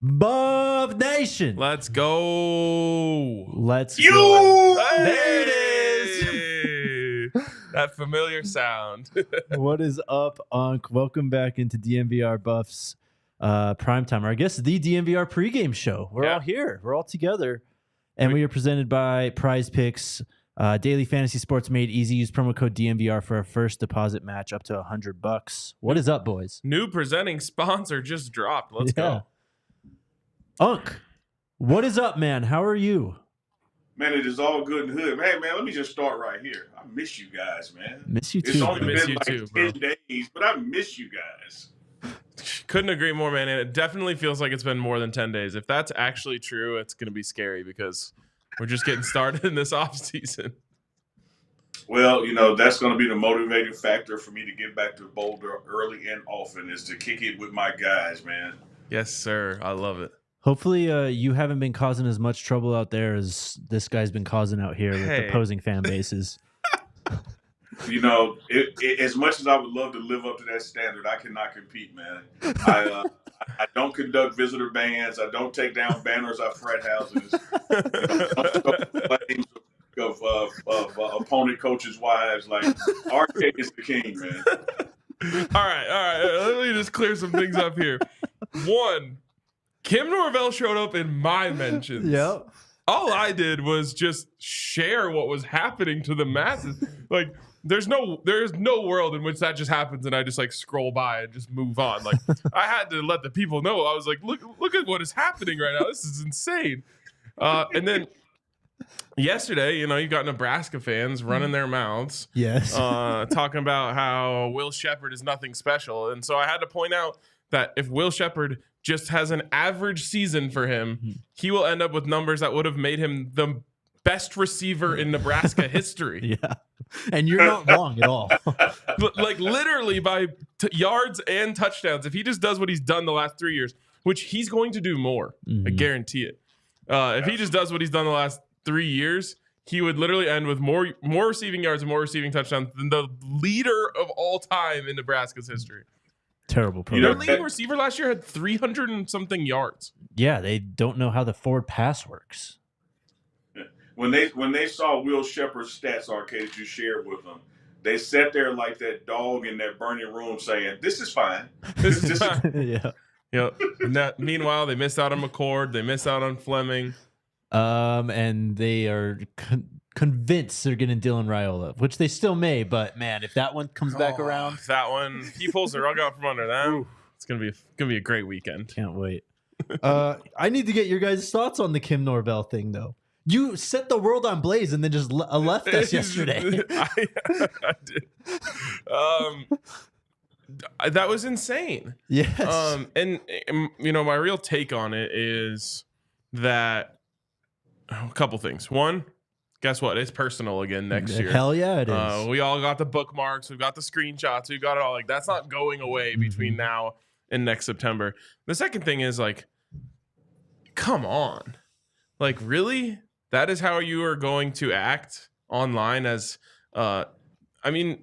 Buff Nation. Let's go. Let's You. go. There it is. That familiar sound. What is up, Unc? Welcome back into DNVR Buffs Primetime, or I guess the DNVR pregame show. We're all here. We're all together. And we are presented by Prize Picks, daily fantasy sports made easy. Use promo code DNVR for a first deposit match up to $100. What is up, boys? New presenting sponsor just dropped. Let's go. Unc, what is up, man? How are you? Man, it is all good and hood. Hey, man, let me just start right here. I miss you guys, man. Miss you too. It's only miss been you like too, 10 bro. days, but I miss you guys. Couldn't agree more, man. And it definitely feels like it's been more than 10 days. If that's actually true, it's going to be scary because we're just getting started in this off season. Well, you know, that's going to be the motivating factor for me to get back to Boulder early and often is to kick it with my guys, man. Yes, sir. I love it. Hopefully, you haven't been causing as much trouble out there as this guy's been causing out here with opposing fan bases. You know, as much as I would love to live up to that standard, I cannot compete, man. I don't conduct visitor bans. I don't take down banners at frat houses. Don't start claims of opponent coaches' wives. Like, RK is the king, man. All right. Let me just clear some things up here. One, Kim Norvell showed up in my mentions. Yep. All I did was just share what was happening to the masses. Like, there's no world in which that just happens and I just like scroll by and just move on. Like, I had to let the people know. I was like, look at what is happening right now. This is insane. And then yesterday, you know, you got Nebraska fans running their mouths. Yes. Talking about how Will Sheppard is nothing special. And so I had to point out that if Will Sheppard just has an average season for him, he will end up with numbers that would have made him the best receiver in Nebraska history. Yeah. And you're not wrong at all. But like literally by yards and touchdowns, if he just does what he's done the last 3 years, which he's going to do more, I guarantee it. If he just does what he's done the last 3 years, he would literally end with more receiving yards and more receiving touchdowns than the leader of all time in Nebraska's history. Terrible program. Their leading receiver last year had 300 and something yards. Yeah, they don't know how the forward pass works. When they saw Will Sheppard's stats, RK, that you shared with them, they sat there like that dog in that burning room saying, "This is fine." This is Yeah. You know, meanwhile, they missed out on McCord. They missed out on Fleming. And they are convinced they're getting Dylan Raiola, which they still may. But man, if that one comes back around, If that one, he pulls the rug out from under them, it's gonna be a great weekend. can't wait. I need to get your guys' thoughts on the Kim Norvell thing, though. You set the world on blaze and then just left us yesterday. I did. That was insane. Yes. And you know, my real take on it is that a couple things. One, guess what? It's personal again next year. Hell yeah, it is. We all got the bookmarks. We've got the screenshots. We've got it all. Like, that's not going away between now and next September. The second thing is, like, come on. Like, really? That is how you are going to act online as, I mean,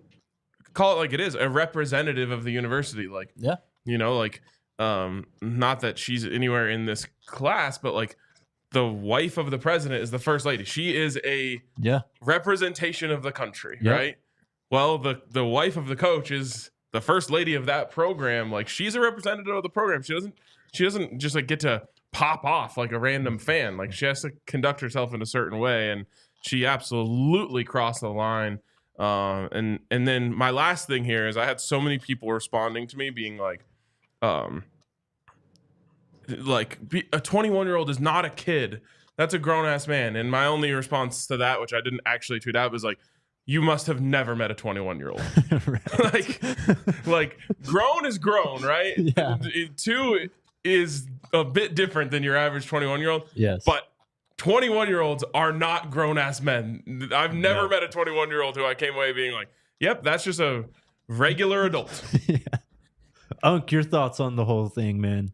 call it like it is, a representative of the university. Like, Yeah. you know, like, not that she's anywhere in this class, but like, the wife of the president is the first lady. She is a representation of the country, right? Well, the wife of the coach is the first lady of that program. Like, she's a representative of the program. She doesn't just like get to pop off like a random fan. Like, she has to conduct herself in a certain way, and she absolutely crossed the line. And then my last thing here is I had so many people responding to me being like, a 21-year-old is not a kid. That's a grown-ass man. And my only response to that, which I didn't actually tweet out, was like, you must have never met a 21-year-old. like grown is grown, right? Yeah. Two is a bit different than your average 21-year-old. Yes. But 21-year-olds are not grown-ass men. I've never met a 21-year-old who I came away being like, yep, that's just a regular adult. Yeah. Unc, your thoughts on the whole thing, man?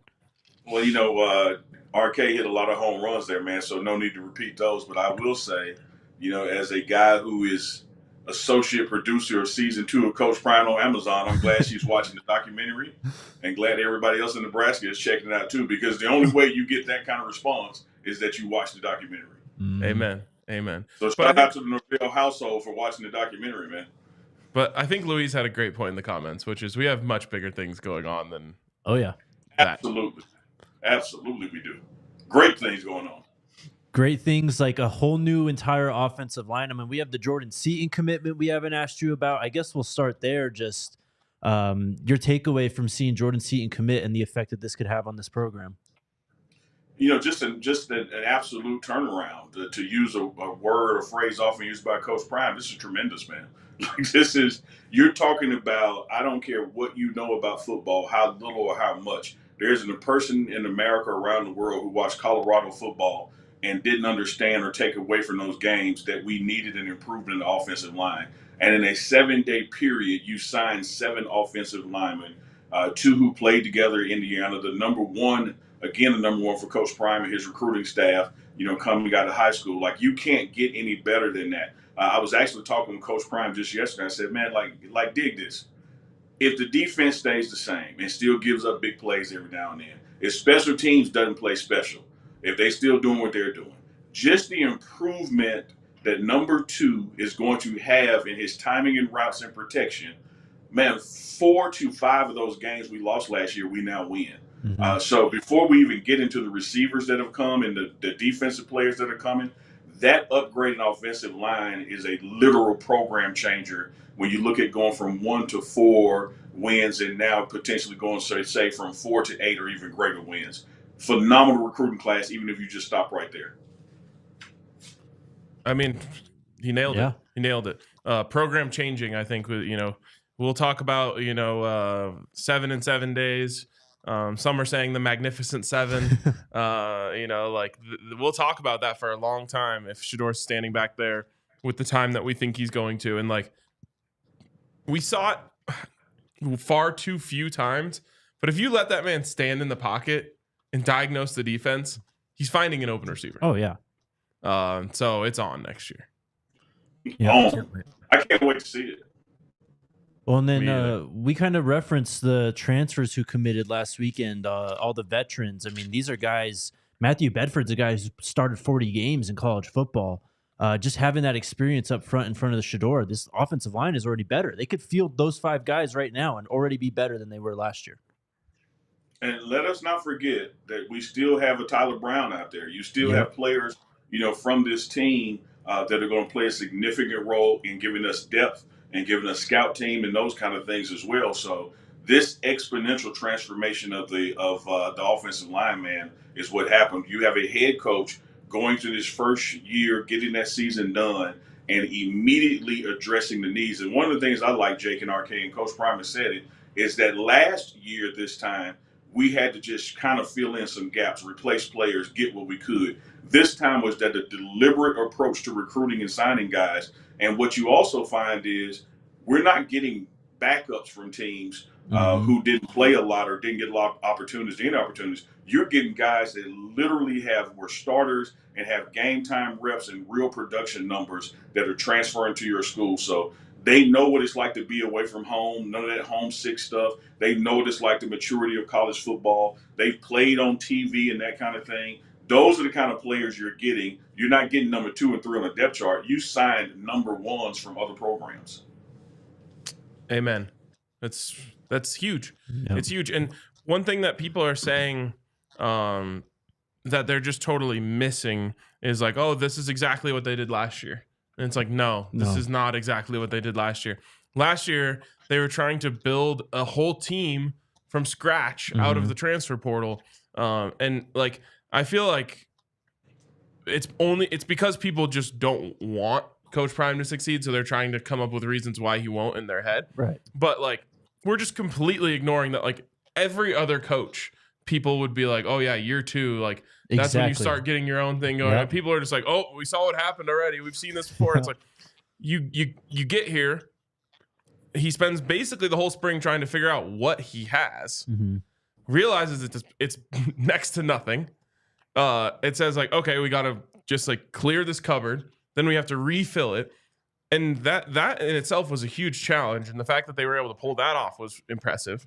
Well, you know, RK hit a lot of home runs there, man, so no need to repeat those. But I will say, you know, as a guy who is associate producer of season 2 of Coach Prime on Amazon. I'm glad she's watching the documentary, and glad everybody else in Nebraska is checking it out too, because the only way you get that kind of response is that you watch the documentary. Amen. Amen. So shout out to the Norvell household for watching the documentary, man. But I think Louise had a great point in the comments, which is we have much bigger things going on than that. Absolutely we do. Great things going on. Great things like a whole new entire offensive line. I mean, we have the Jordan Seaton commitment we haven't asked you about. I guess we'll start there. Just your takeaway from seeing Jordan Seaton commit and the effect that this could have on this program. You know, just an absolute turnaround. To use a word or phrase often used by Coach Prime, this is tremendous, man. You're talking about, I don't care what you know about football, how little or how much. There isn't a person in America around the world who watched Colorado football and didn't understand or take away from those games that we needed an improvement in the offensive line. And in a 7-day period, you signed 7 offensive linemen, 2 who played together in Indiana, the number one for Coach Prime and his recruiting staff, coming out of high school. Like, you can't get any better than that. I was actually talking with Coach Prime just yesterday. I said, man, like dig this. If the defense stays the same and still gives up big plays every now and then, if special teams doesn't play special, if they still doing what they're doing, just the improvement that number 2 is going to have in his timing and routes and protection, man, 4 to 5 of those games we lost last year, we now win. Mm-hmm. So before we even get into the receivers that have come and the defensive players that are coming, that upgrade in offensive line is a literal program changer when you look at going from 1 to 4 wins and now potentially going, say, from 4 to 8 or even greater wins. Phenomenal recruiting class, even if you just stop right there. I mean, he nailed it. He nailed it. Program changing, I think, we'll talk about, 7 in 7 days. Some are saying the Magnificent Seven. We'll talk about that for a long time if Shedor's standing back there with the time that we think he's going to. And we saw it far too few times. But if you let that man stand in the pocket and diagnose the defense, he's finding an open receiver. Oh, yeah. So it's on next year. Yeah, I can't wait to see it. Well, and then we kind of referenced the transfers who committed last weekend, all the veterans. I mean, these are guys. Matthew Bedford's a guy who started 40 games in college football. Just having that experience up front in front of the Shedor, this offensive line is already better. They could field those 5 guys right now and already be better than they were last year. And let us not forget that we still have a Tyler Brown out there. You still have players, from this team that are going to play a significant role in giving us depth and giving a scout team and those kind of things as well. So this exponential transformation of the offensive line, man, is what happened. You have a head coach going through this first year, getting that season done, and immediately addressing the needs. And one of the things I like, Jake and RK, and Coach Primer said it, is that last year this time, we had to just kind of fill in some gaps, replace players, get what we could. This time was that a deliberate approach to recruiting and signing guys. And what you also find is we're not getting backups from teams who didn't play a lot or didn't get a lot of opportunities. You're getting guys that literally were starters and have game time reps and real production numbers that are transferring to your school. So they know what it's like to be away from home, none of that homesick stuff. They know what it's like, the maturity of college football. They've played on TV and that kind of thing. Those are the kind of players you're getting. You're not getting number 2 and 3 on the depth chart. You signed number 1s from other programs. Amen. That's huge. Yep. It's huge. And one thing that people are saying that they're just totally missing is like, oh, this is exactly what they did last year. And it's like, no, this is not exactly what they did last year. Last year, they were trying to build a whole team from scratch out of the transfer portal. I feel like it's because people just don't want Coach Prime to succeed, so they're trying to come up with reasons why he won't in their head. Right. But we're just completely ignoring that. Every other coach, people would be like, "Oh yeah, year 2, that's when you start getting your own thing going." Yep. And people are just like, "Oh, we saw what happened already. We've seen this before." It's like you get here. He spends basically the whole spring trying to figure out what he has. Realizes it's next to nothing. It says okay, we got to just clear this cupboard. Then we have to refill it. And that in itself was a huge challenge. And the fact that they were able to pull that off was impressive.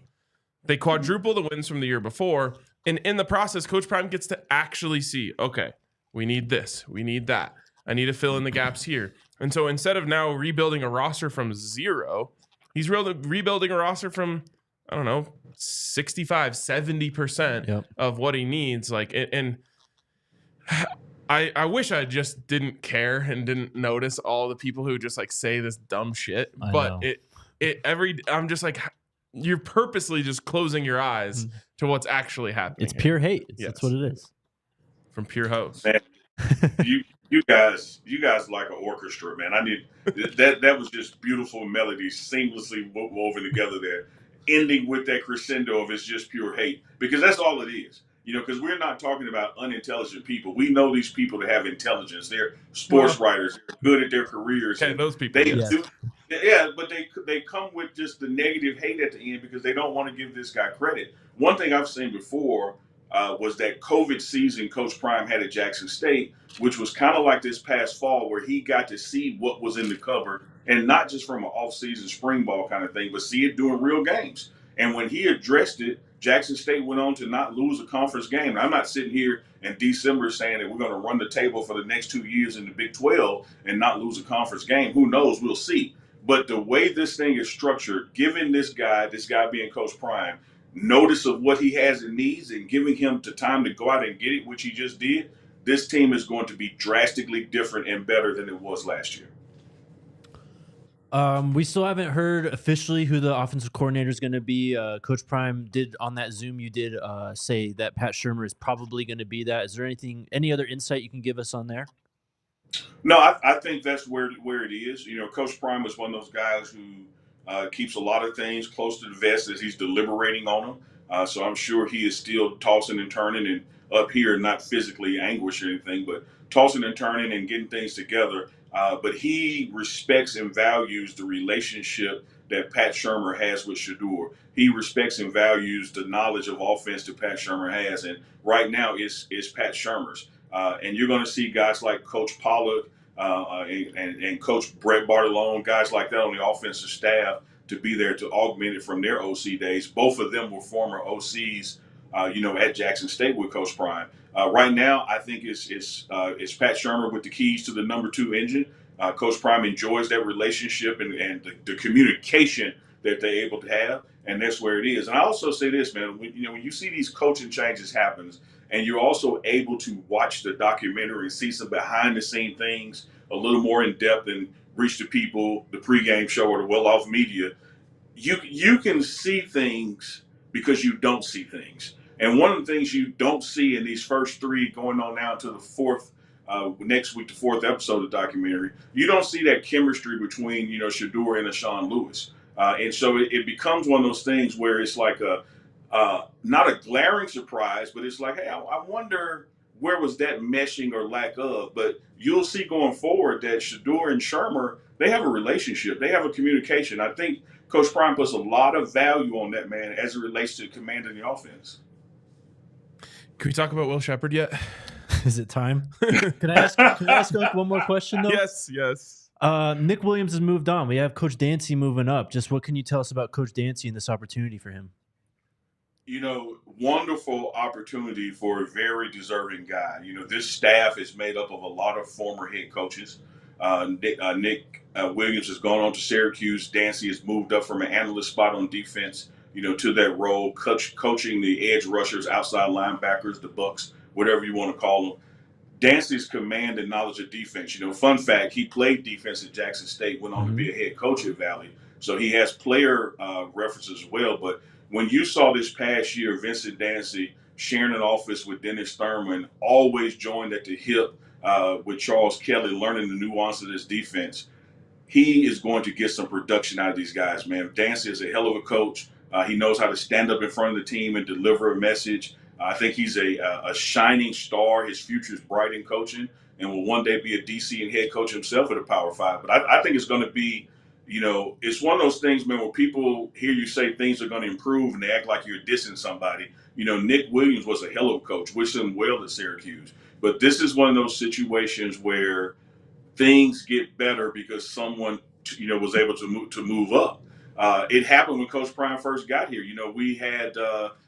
They quadruple the wins from the year before. And in the process, Coach Prime gets to actually see, okay, we need this, we need that. I need to fill in the gaps here. And so instead of now rebuilding a roster from zero, he's rebuilding a roster from, I don't know, 65, 70% of what he needs. And I wish I just didn't care and didn't notice all the people who just like say this dumb shit. But I'm just like, you're purposely just closing your eyes to what's actually happening. It's pure hate. That's what it is. From pure host. Man, you guys like an orchestra, man. I need that was just beautiful melodies seamlessly woven together there, ending with that crescendo of it's just pure hate, because that's all it is. Because we're not talking about unintelligent people. We know these people that have intelligence. They're sports writers. They're good at their careers. Okay, those people. But they come with just the negative hate at the end because they don't want to give this guy credit. One thing I've seen before was that COVID season Coach Prime had at Jackson State, which was kind of like this past fall where he got to see what was in the cupboard, and not just from an off-season spring ball kind of thing, but see it during real games. And when he addressed it, Jackson State went on to not lose a conference game. And I'm not sitting here in December saying that we're going to run the table for the next 2 years in the Big 12 and not lose a conference game. Who knows? We'll see. But the way this thing is structured, giving this guy being Coach Prime, notice of what he has and needs and giving him the time to go out and get it, which he just did, this team is going to be drastically different and better than it was last year. We still haven't heard officially who the offensive coordinator is going to be. Coach Prime did on that Zoom. You did say that Pat Shurmur is probably going to be that. Is there any other insight you can give us on there? No, I think that's where it is. Coach Prime was one of those guys who keeps a lot of things close to the vest as he's deliberating on them. So I'm sure he is still tossing and turning and up here, not physically anguished or anything, but tossing and turning and getting things together. But he respects and values the relationship that Pat Shurmur has with Shedeur. He respects and values the knowledge of offense that Pat Shurmur has. And right now it's Pat Shurmur's. And you're going to see guys like Coach Pollock and Coach Brett Bartolone, guys like that on the offensive staff to be there to augment it from their OC days. Both of them were former OCs, at Jackson State with Coach Prime. Right now, I think it's Pat Shurmur with the keys to the number 2 engine. Coach Prime enjoys that relationship and the communication that they're able to have, and that's where it is. And I also say this, man, when you see these coaching changes happen, and you're also able to watch the documentary and see some behind-the-scene things a little more in depth and reach the people, the pregame show or the well-off media, you can see things because you don't see things. And one of the things you don't see in these first 3 going on now to the 4th, next week, the 4th episode of the documentary, you don't see that chemistry between, Shedeur and Sean Lewis. And so it becomes one of those things where it's like not a glaring surprise, but it's like, hey, I wonder where was that meshing or lack of. But you'll see going forward that Shedeur and Shurmur, they have a relationship. They have a communication. I think Coach Prime puts a lot of value on that, man, as it relates to commanding the offense. Can we talk about Will Sheppard yet? Is it time? Can I ask like one more question though? Yes. Nick Williams has moved on. We have Coach Dancy moving up. Just what can you tell us about Coach Dancy and this opportunity for him? Wonderful opportunity for a very deserving guy. This staff is made up of a lot of former head coaches. Nick Williams has gone on to Syracuse. Dancy has moved up from an analyst spot on defense, to that role, coaching the edge rushers, outside linebackers, the Bucks, whatever you want to call them. Dancy's command and knowledge of defense. Fun fact, he played defense at Jackson State, went on to be a head coach at Valley. So he has player references as well. But when you saw this past year, Vincent Dancy sharing an office with Dennis Thurman, always joined at the hip with Charles Kelly, learning the nuance of this defense, he is going to get some production out of these guys, man. Dancy is a hell of a coach. He knows how to stand up in front of the team and deliver a message. I think he's a shining star. His future is bright in coaching and will one day be a DC and head coach himself at a Power 5. But I think it's going to be, it's one of those things, man, where people hear you say things are going to improve and they act like you're dissing somebody. Nick Williams was a hell of a coach. Wish him well at Syracuse. But this is one of those situations where things get better because someone, was able to move up. It happened when Coach Prime first got here. We had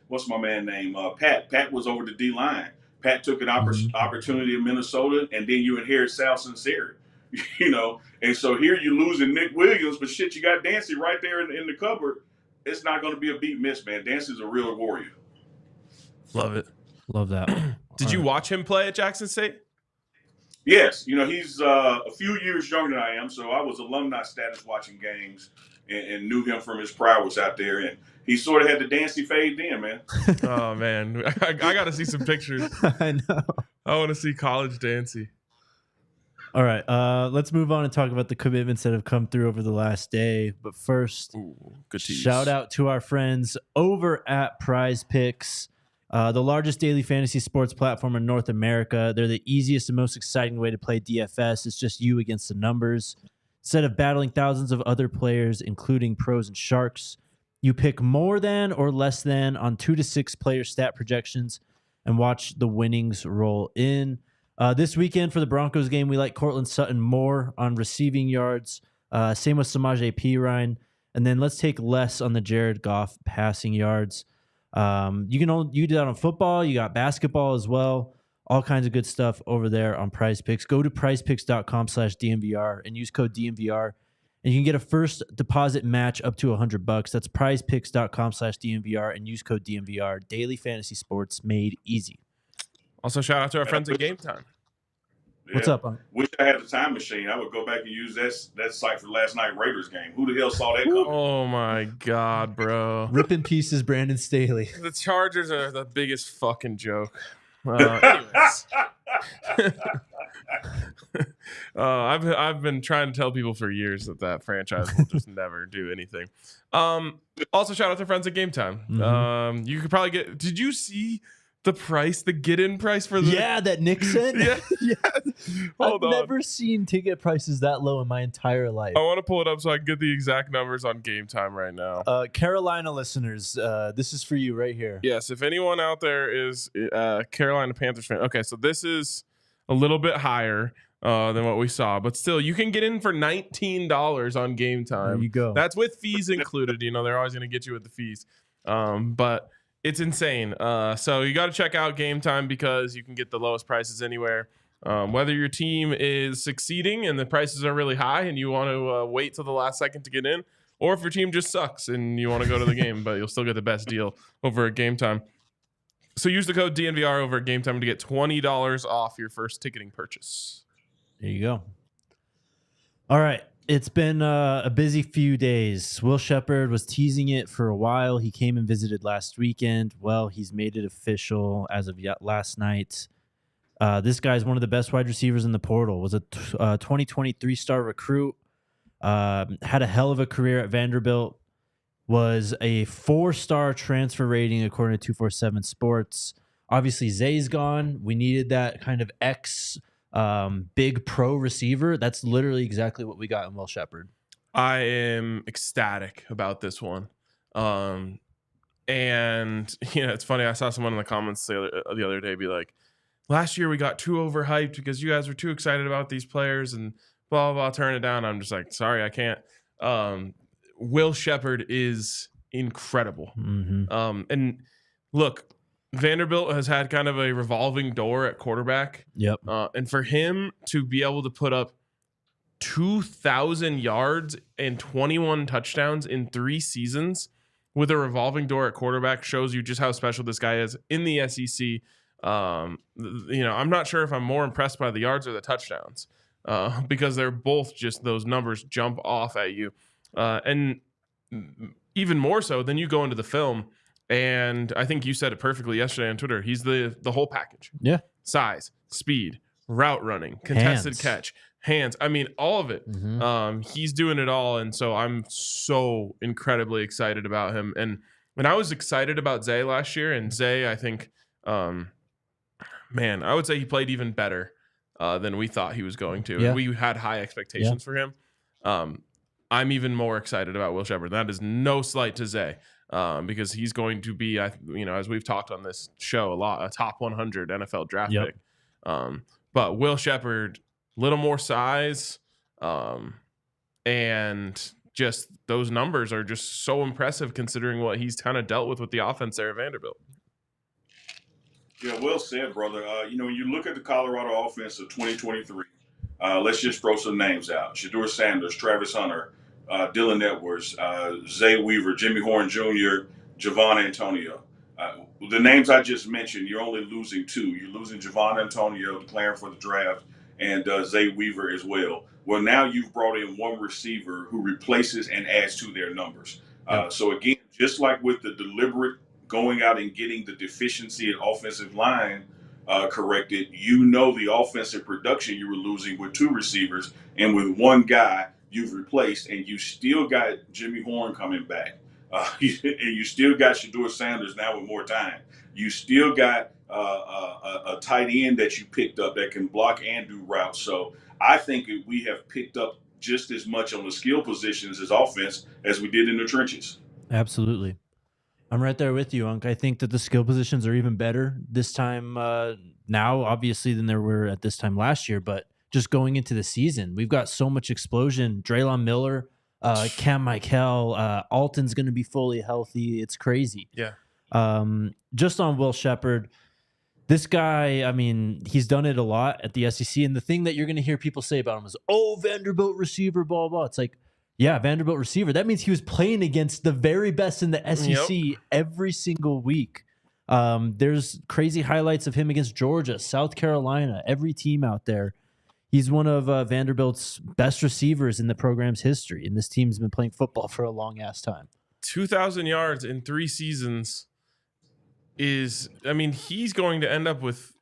what's my man name? Pat. Pat was over the D line. Pat took an opportunity in Minnesota, and then you inherit Sal Sincere. And so here you're losing Nick Williams, but shit, you got Dancy right there in the cupboard. It's not going to be a beat miss, man. Dancy's a real warrior. Love it. Love that. Did you watch him play at Jackson State? Yes. He's a few years younger than I am, so I was alumni status watching games and knew him from his prowess out there. And he sort of had the Dancy fade in, man. Oh, man. I got to see some pictures. I know. I want to see college Dancy. All right, let's move on and talk about the commitments that have come through over the last day. But first, good tease. Shout out to our friends over at Prize Picks, the largest daily fantasy sports platform in North America. They're the easiest and most exciting way to play DFS. It's just you against the numbers. Instead of battling thousands of other players, including pros and sharks, you pick more than or less than on 2 to 6 player stat projections and watch the winnings roll in. This weekend for the Broncos game, we like Cortland Sutton more on receiving yards. Same with Samaje Perine. And then let's take less on the Jared Goff passing yards. You do that on football. You got basketball as well. All kinds of good stuff over there on Prize Picks. Go to prizepicks.com/DNVR and use code DNVR. And you can get a first deposit match up to $100. That's prizepicks.com/DNVR and use code DNVR. Daily fantasy sports made easy. Also, shout out to our friends at Game Time. Yeah. What's up, Unc? Wish I had the time machine. I would go back and use that site for last night Raiders game. Who the hell saw that coming? Oh, my God, bro. Rip in pieces, Brandon Staley. The Chargers are the biggest fucking joke. Anyways. I've been trying to tell people for years that franchise will just never do anything. Also, shout out to friends at Game Time. Mm-hmm. You could probably get... Did you see... the get-in price for the... Yeah, that Nick sent? Yeah. I've never seen ticket prices that low in my entire life. I want to pull it up so I can get the exact numbers on Game Time right now. Carolina listeners, this is for you right here. Yes, if anyone out there is Carolina Panthers fan. Okay, so this is a little bit higher than what we saw, but still, you can get in for $19 on Game Time. There you go. That's with fees included. They're always going to get you with the fees. But it's insane. So you got to check out Game Time because you can get the lowest prices anywhere. Whether your team is succeeding and the prices are really high and you want to wait till the last second to get in, or if your team just sucks and you want to go to the game, but you'll still get the best deal over at Game Time. So use the code DNVR over at Game Time to get $20 off your first ticketing purchase. There you go. All right. It's been a busy few days. Will Sheppard was teasing it for a while. He came and visited last weekend. Well, he's made it official as of last night. This guy's one of the best wide receivers in the portal. Was a 2023 star recruit. Had a hell of a career at Vanderbilt. Was a 4-star transfer rating according to 247 Sports. Obviously, Zay's gone. We needed that kind of big pro receiver. That's literally exactly what we got in Will Sheppard. I am ecstatic about this one. And it's funny. I saw someone in the comments the other day be like, last year we got too overhyped because you guys were too excited about these players and blah, blah, blah, turn it down. I'm just like, sorry, I can't. Will Sheppard is incredible. Mm-hmm. And look, Vanderbilt has had kind of a revolving door at quarterback. Yep. And for him to be able to put up 2,000 yards and 21 touchdowns in 3 seasons with a revolving door at quarterback shows you just how special this guy is in the SEC. I'm not sure if I'm more impressed by the yards or the touchdowns because they're both just those numbers jump off at you. And even more so, then you go into the film. And I think you said it perfectly yesterday on Twitter. He's the whole package. Yeah. Size, speed, route running, contested catch, hands. I mean, all of it. Mm-hmm. He's doing it all. And so I'm so incredibly excited about him. And when I was excited about Zay last year, and Zay, I think, I would say he played even better than we thought he was going to. Yeah. And we had high expectations for him. I'm even more excited about Will Sheppard. That is no slight to Zay. Because he's going to be, as we've talked on this show a lot, a top 100 NFL draft pick. But Will Sheppard little more size, and just those numbers are just so impressive considering what he's kind of dealt with the offense there at Vanderbilt. Yeah, well said, brother. When you look at the Colorado offense of 2023, let's just throw some names out: Shedeur Sanders, Travis Hunter, Dylan Edwards, Zay Weaver, Jimmy Horn Jr., Javon Antonio. The names I just mentioned, you're only losing two. You're losing Javon Antonio, declaring for the draft, and Zay Weaver as well. Well, now you've brought in one receiver who replaces and adds to their numbers. So again, just like with the deliberate going out and getting the deficiency at offensive line corrected, the offensive production you were losing with two receivers, and with one guy you've replaced, and you still got Jimmy Horn coming back. And you still got Shedeur Sanders now with more time. You still got a tight end that you picked up that can block and do routes. So I think we have picked up just as much on the skill positions as offense as we did in the trenches. Absolutely. I'm right there with you, Unc. I think that the skill positions are even better this time now, obviously, than there were at this time last year. But just going into the season, we've got so much explosion. Draylon Miller, Cam Michael, Alton's going to be fully healthy. It's crazy. Yeah. Just on Will Sheppard, this guy, I mean, he's done it a lot at the SEC. And the thing that you're going to hear people say about him is, oh, Vanderbilt receiver, blah, blah. It's like, yeah, Vanderbilt receiver. That means he was playing against the very best in the SEC every single week. There's crazy highlights of him against Georgia, South Carolina, every team out there. He's one of Vanderbilt's best receivers in the program's history, and this team's been playing football for a long-ass time. 2,000 yards in 3 seasons he's going to end up with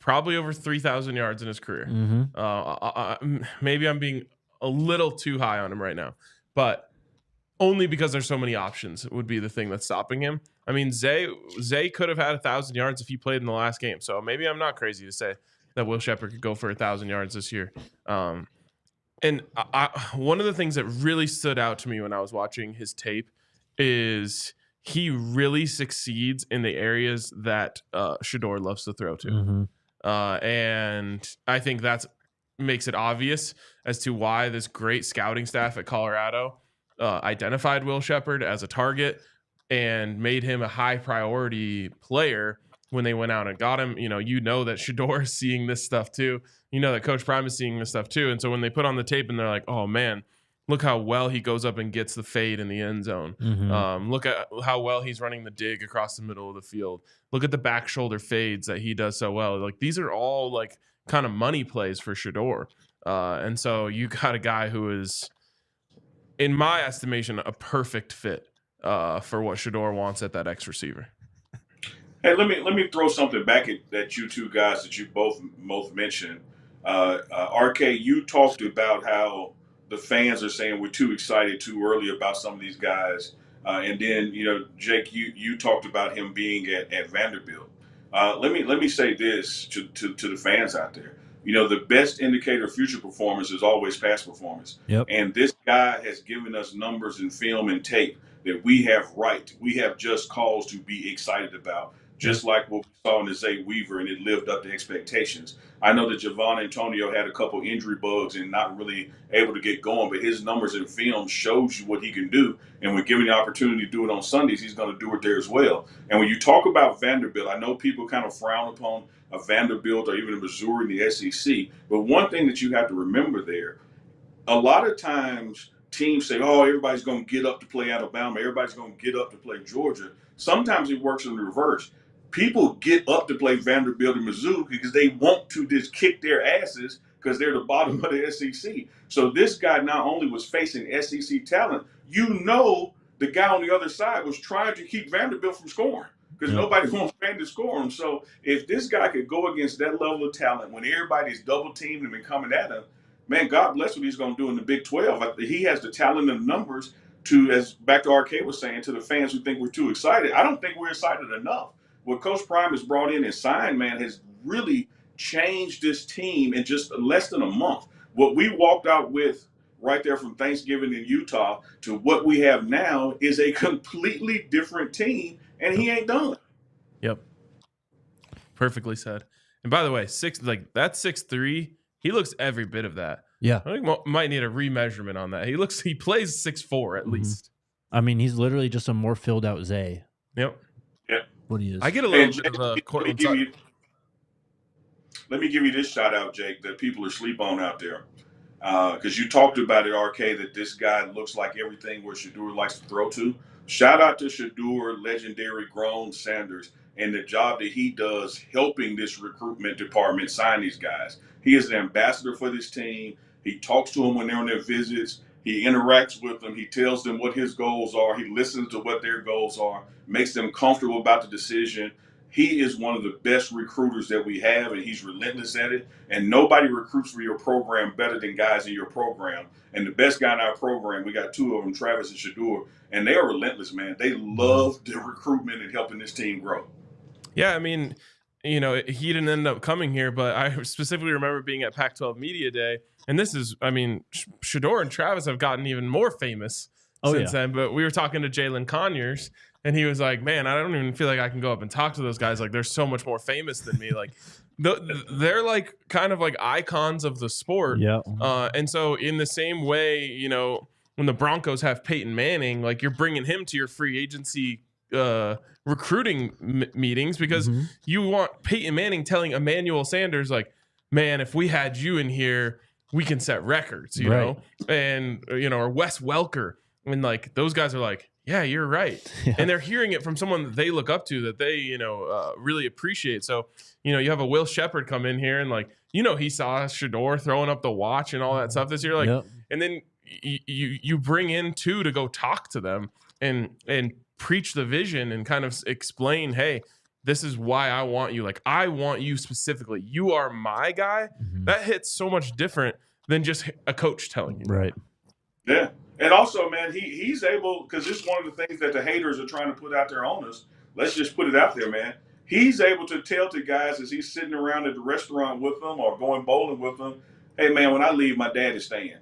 probably over 3,000 yards in his career. Mm-hmm. Maybe I'm being a little too high on him right now, but only because there's so many options would be the thing that's stopping him. I mean, Zay could have had 1,000 yards if he played in the last game. So maybe I'm not crazy to say that Will Sheppard could go for 1,000 yards this year. And one of the things that really stood out to me when I was watching his tape is he really succeeds in the areas that Shedeur loves to throw to. Mm-hmm. And I think that's makes it obvious as to why this great scouting staff at Colorado identified Will Sheppard as a target and made him a high priority player when they went out and got him. That Shedeur is seeing this stuff too. That Coach Prime is seeing this stuff too. And so when they put on the tape and they're like, oh man, look how well he goes up and gets the fade in the end zone. Mm-hmm. Look at how well he's running the dig across the middle of the field. Look at the back shoulder fades that he does so well. Like, these are all like kind of money plays for Shedeur. And so you got a guy who is, in my estimation, a perfect fit for what Shedeur wants at that X receiver. Hey, let me throw something back at you two guys that you both mentioned. RK, you talked about how the fans are saying we're too excited too early about some of these guys, and then Jake, you talked about him being at Vanderbilt. Let me say this to the fans out there. The best indicator of future performance is always past performance. Yep. And this guy has given us numbers and film and tape that we have just cause to be excited about. Just like what we saw in the Zay Weaver, and it lived up to expectations. I know that Javon Antonio had a couple injury bugs and not really able to get going, but his numbers in film shows you what he can do. And when given the opportunity to do it on Sundays, he's going to do it there as well. And when you talk about Vanderbilt, I know people kind of frown upon a Vanderbilt or even a Missouri in the SEC, but one thing that you have to remember there, a lot of times teams say, oh, everybody's going to get up to play Alabama, everybody's going to get up to play Georgia. Sometimes it works in the reverse. People get up to play Vanderbilt and Mizzou because they want to just kick their asses because they're the bottom of the SEC. So this guy not only was facing SEC talent, the guy on the other side was trying to keep Vanderbilt from scoring because nobody wants Vanderbilt to score him. So if this guy could go against that level of talent when everybody's double teamed him and coming at him, man, God bless what he's going to do in the Big 12. He has the talent and numbers to, as back to RK was saying, to the fans who think we're too excited. I don't think we're excited enough. What Coach Prime has brought in and signed, man, has really changed this team in just less than a month. What we walked out with right there from Thanksgiving in Utah to what we have now is a completely different team, and he ain't done. Yep. Perfectly said. And by the way, that's 6'3", He looks every bit of that. Yeah. I think might need a remeasurement on that. He plays 6'4" at least. I mean, he's literally just a more filled out Zay. Yep. What he is. I get a little bit of Cortland Sutton. Let me give you this shout out, Jake, that people are asleep on out there. Because you talked about it, RK, that this guy looks like everything where Shedeur likes to throw to. Shout out to Shedeur, legendary Grown Sanders, and the job that he does helping this recruitment department sign these guys. He is an ambassador for this team. He talks to them when they're on their visits. He interacts with them. He tells them what his goals are. He listens to what their goals are, makes them comfortable about the decision. He is one of the best recruiters that we have, and he's relentless at it. And nobody recruits for your program better than guys in your program. And the best guy in our program, we got two of them, Travis and Shedeur, and they are relentless, man. They love the recruitment and helping this team grow. Yeah, I mean, he didn't end up coming here, but I specifically remember being at Pac-12 Media Day. And this is, I mean, Shedeur and Travis have gotten even more famous since then. But we were talking to Jalen Conyers, and he was like, man, I don't even feel like I can go up and talk to those guys. Like, they're so much more famous than me. Like, they're like kind of like icons of the sport. Yeah. And so in the same way, when the Broncos have Peyton Manning, like you're bringing him to your free agency recruiting meetings because you want Peyton Manning telling Emmanuel Sanders, like, man, if we had you in here, we can set records, you know? And, or Wes Welker. And like, those guys are like, yeah, you're right. Yeah. And they're hearing it from someone that they look up to, that they, really appreciate. So, you have a Will Sheppard come in here and like, he saw Shedeur throwing up the watch and all that stuff this year. Like, and then you bring in two to go talk to them and preach the vision and kind of explain, hey, this is why I want you. Like, I want you specifically. You are my guy. That hits so much different than just a coach telling you. Right. Yeah. And also, man, he's able, because this is one of the things that the haters are trying to put out there on us. Let's just put it out there, man. He's able to tell to guys as he's sitting around at the restaurant with them or going bowling with them, hey, man, when I leave, my dad is staying.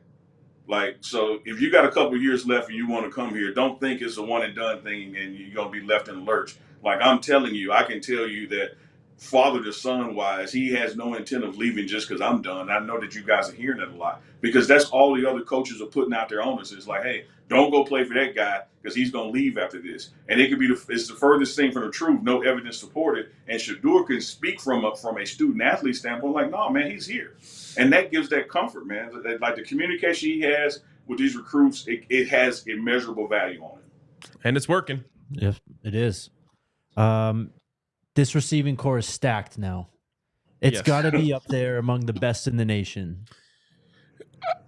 Like, so if you got a couple of years left and you want to come here, don't think it's a one and done thing and you're going to be left in the lurch. Like, I'm telling you, I can tell you that father to son wise, he has no intent of leaving just because I'm done. I know that you guys are hearing that a lot because that's all the other coaches are putting out there on us. It's like, hey, don't go play for that guy because he's going to leave after this. And it could be it's the furthest thing from the truth, no evidence supported. And Shedeur can speak from a student athlete standpoint, like, no, man, he's here. And that gives that comfort, man. Like the communication he has with these recruits, it has immeasurable value on it. And it's working. Yes, it is. This receiving core is stacked now. It's got to be up there among the best in the nation.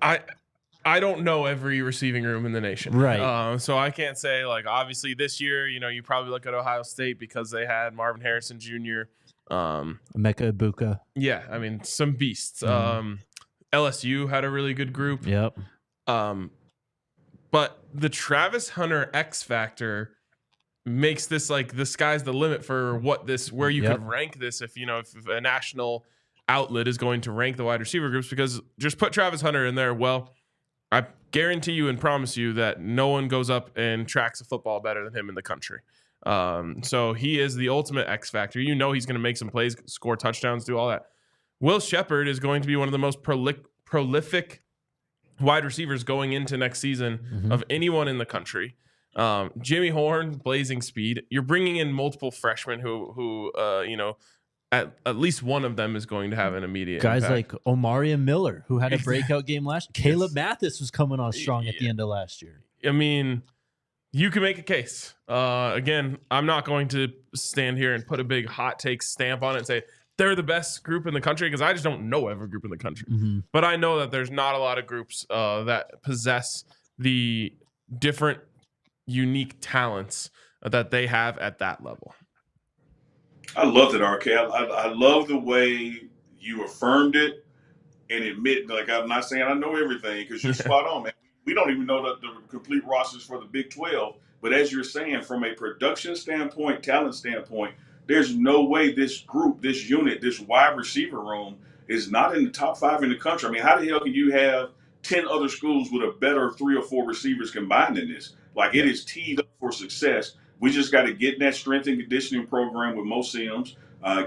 I don't know every receiving room in the nation. Right. So I can't say, like, obviously this year, you probably look at Ohio State because they had Marvin Harrison Jr. Emeka Ibuka. Yeah, I mean, some beasts. LSU had a really good group. Yep. But the Travis Hunter X factor makes this like the sky's the limit for where you could rank this if a national outlet is going to rank the wide receiver groups, because just put Travis Hunter in there. Well, I guarantee you and promise you that no one goes up and tracks a football better than him in the country. So he is the ultimate X factor. He's going to make some plays, score touchdowns, do all that. Will Sheppard is going to be one of the most prolific wide receivers going into next season of anyone in the country. Jimmy Horn, blazing speed. You're bringing in multiple freshmen who at least one of them is going to have an immediate guys impact. Like Omarion Miller, who had a breakout game last year. Caleb Mathis was coming on strong at the end of last year. I mean, you can make a case. Again, I'm not going to stand here and put a big hot take stamp on it and say they're the best group in the country, because I just don't know every group in the country. But I know that there's not a lot of groups that possess the different unique talents that they have at that level. I love it, RK. I love the way you affirmed it and admit, like, I'm not saying I know everything, because you're spot on, man. We don't even know the complete rosters for the Big 12. But as you're saying, from a production standpoint, talent standpoint, there's no way this group, this unit, this wide receiver room is not in the top 5 in the country. I mean, how the hell can you have 10 other schools with a better 3 or 4 receivers combined in this? Like, it is teed up for success. We just got to get in that strength and conditioning program with Mo Sims.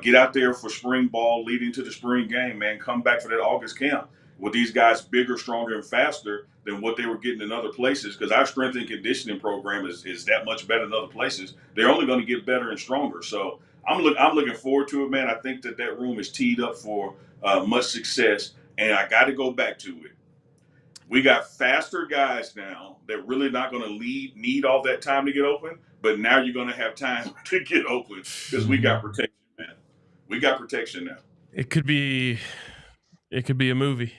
Get out there for spring ball leading to the spring game, man. Come back for that August camp with these guys bigger, stronger, and faster than what they were getting in other places. Because our strength and conditioning program is that much better than other places. They're only going to get better and stronger. So I'm looking forward to it, man. I think that room is teed up for much success. And I got to go back to it. We got faster guys now that really not going to need all that time to get open, but now you're going to have time to get open because we got protection, man. We got protection now. It could be a movie.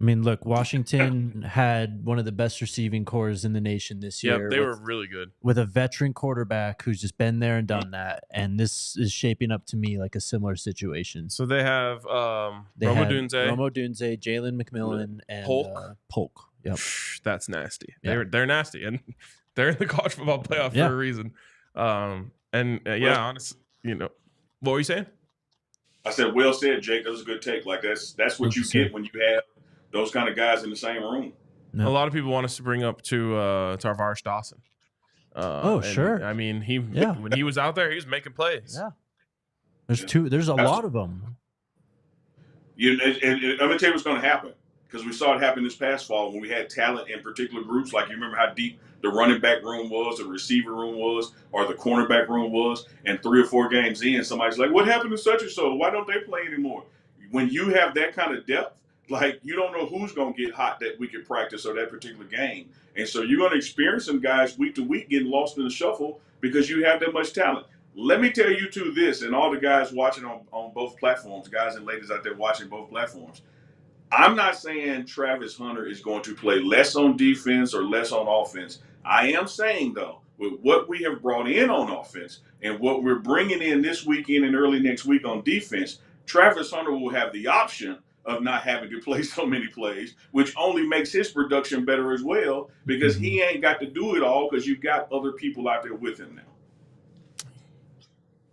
I mean, look, Washington had one of the best receiving cores in the nation this year. Yep, they were really good. With a veteran quarterback who's just been there and done that. And this is shaping up to me like a similar situation. So they have Romo Dunze, Jalen McMillan, and Polk. Yep. That's nasty. Yeah. They're nasty. And they're in the college football playoff for a reason. Honestly, what were you saying? I said, well said, Jake. That was a good take. Like that's what you get when you have those kind of guys in the same room. No. A lot of people want us to bring up to Tarvaris Dawson. Sure. I mean, when he was out there, he was making plays. Yeah. There's a lot of them. And I'm gonna tell you what's going to happen because we saw it happen this past fall when we had talent in particular groups. Like you remember how deep the running back room was, the receiver room was, or the cornerback room was, and 3 or 4 games in, somebody's like, "What happened to such and so? Why don't they play anymore?" When you have that kind of depth. Like, you don't know who's going to get hot that week in practice or that particular game. And so you're going to experience some guys week to week getting lost in the shuffle because you have that much talent. Let me tell you, too, this, and all the guys watching on both platforms, guys and ladies out there watching both platforms. I'm not saying Travis Hunter is going to play less on defense or less on offense. I am saying, though, with what we have brought in on offense and what we're bringing in this weekend and early next week on defense, Travis Hunter will have the option of not having to play so many plays, which only makes his production better as well because he ain't got to do it all because you've got other people out there with him now.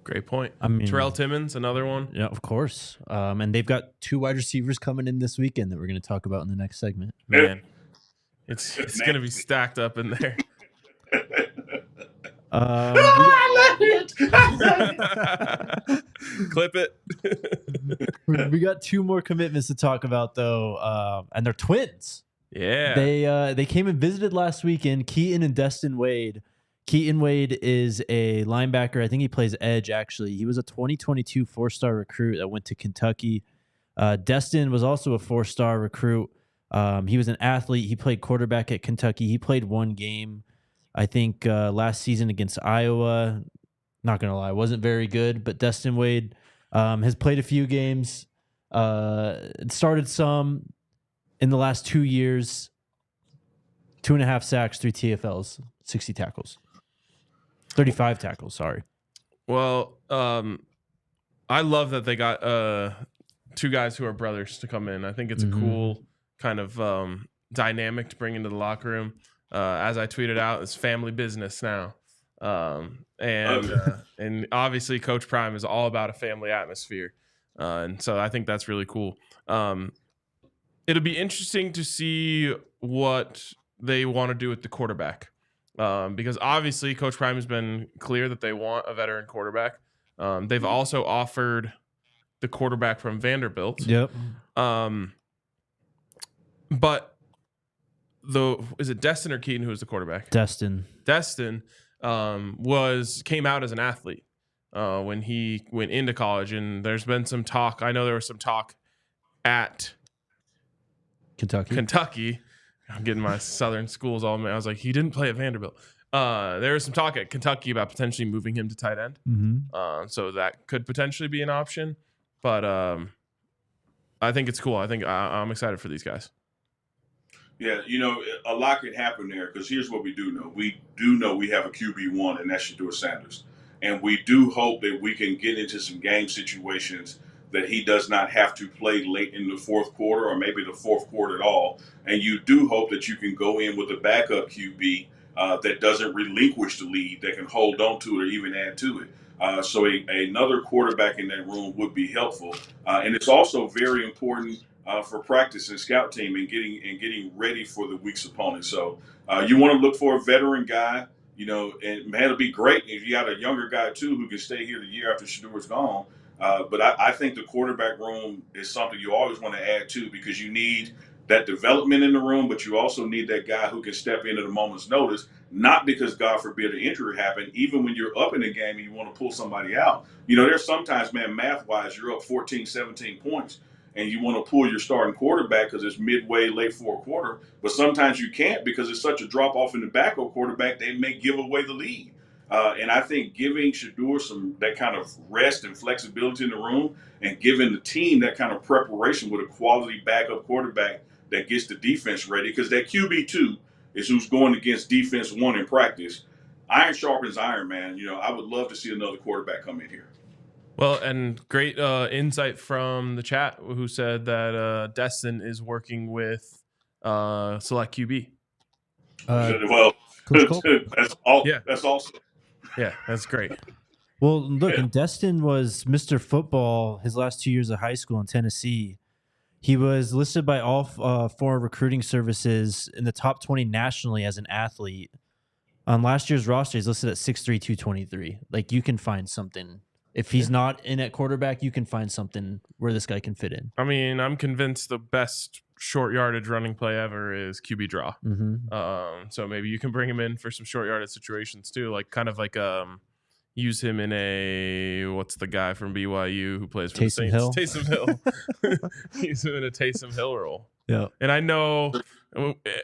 Great point. I mean, Terrell Timmons, another one. Yeah, of course. And they've got 2 wide receivers coming in this weekend that we're going to talk about in the next segment. Man, it's going to be stacked up in there. I love it. Clip it. We got 2 more commitments to talk about, though, and they're twins. Yeah. They came and visited last weekend, Keaton and Destin Wade. Keaton Wade is a linebacker. I think he plays edge, actually. He was a 2022 4-star recruit that went to Kentucky. Destin was also a 4-star recruit. He was an athlete. He played quarterback at Kentucky. He played 1 game, I think, last season against Iowa. Not going to lie, wasn't very good. But Destin Wade has played a few games, started some in the last 2 years, 2.5 sacks, 3 TFLs, 60 tackles. 35 tackles, sorry. Well, I love that they got 2 guys who are brothers to come in. I think it's a cool kind of dynamic to bring into the locker room. As I tweeted out, it's family business now. And obviously Coach Prime is all about a family atmosphere. And so I think that's really cool. It'll be interesting to see what they want to do with the quarterback. Because obviously Coach Prime has been clear that they want a veteran quarterback. They've also offered the quarterback from Vanderbilt. Yep. But is it Destin or Keaton who is the quarterback? Destin came out as an athlete when he went into college, and there's been some talk. I know there was some talk at Kentucky. I'm getting my Southern schools all. I was like, he didn't play at Vanderbilt. There was some talk at Kentucky about potentially moving him to tight end. So that could potentially be an option. But I think it's cool. I think I'm excited for these guys. Yeah, a lot can happen there because here's what we do know. We do know we have a QB1, and that's Shedeur Sanders. And we do hope that we can get into some game situations that he does not have to play late in the 4th quarter or maybe the 4th quarter at all. And you do hope that you can go in with a backup QB that doesn't relinquish the lead, that can hold on to it or even add to it. So another quarterback in that room would be helpful. And it's also very important for practice and scout team and getting ready for the week's opponent. So you want to look for a veteran guy, and man, it'll be great if you got a younger guy too who can stay here the year after Shedeur's gone. But I think the quarterback room is something you always want to add to, because you need that development in the room, but you also need that guy who can step in at a moment's notice, not because, God forbid, an injury happened. Even when you're up in the game and you want to pull somebody out, there's sometimes, man, math-wise, you're up 14, 17 points, and you want to pull your starting quarterback because it's midway, late fourth quarter. But sometimes you can't because it's such a drop-off in the backup quarterback, they may give away the lead. And I think giving Shedeur that kind of rest and flexibility in the room, and giving the team that kind of preparation with a quality backup quarterback that gets the defense ready, because that QB2 is who's going against defense 1 in practice. Iron sharpens iron, man. I would love to see another quarterback come in here. Well, and great insight from the chat, who said that Destin is working with Select QB. Well, that's all. Yeah, that's awesome. Yeah, that's great. Well, look, and Destin was Mr. Football his last 2 years of high school in Tennessee. He was listed by all 4 recruiting services in the top 20 nationally as an athlete. On last year's roster, he's listed at 6'3", 223. Like, you can find something. If he's not in at quarterback, you can find something where this guy can fit in. I mean, I'm convinced the best short yardage running play ever is QB draw. Mm-hmm. So maybe you can bring him in for some short yardage situations too, like kind of like use him in a, what's the guy from BYU who plays for the Saints? Taysom Hill. Use him in a Taysom Hill role. Yeah. And I know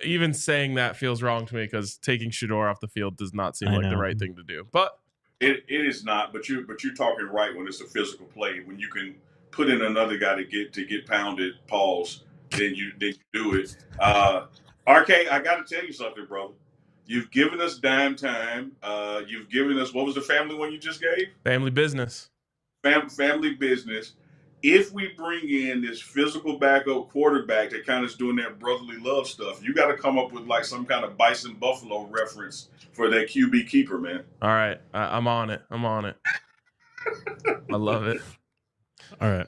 even saying that feels wrong to me because taking Shedeur off the field does not seem like the right thing to do. But it is not. But you're talking right when it's a physical play. When you can put in another guy to get pounded, pause, then you do it. RK, I got to tell you something, brother. You've given us dime time. You've given us, what was the family one you just gave? Family business. Family business. If we bring in this physical backup quarterback that kind of is doing that brotherly love stuff, you got to come up with like some kind of Bison Buffalo reference for that QB keeper, man. All right. I'm on it. I love it. All right.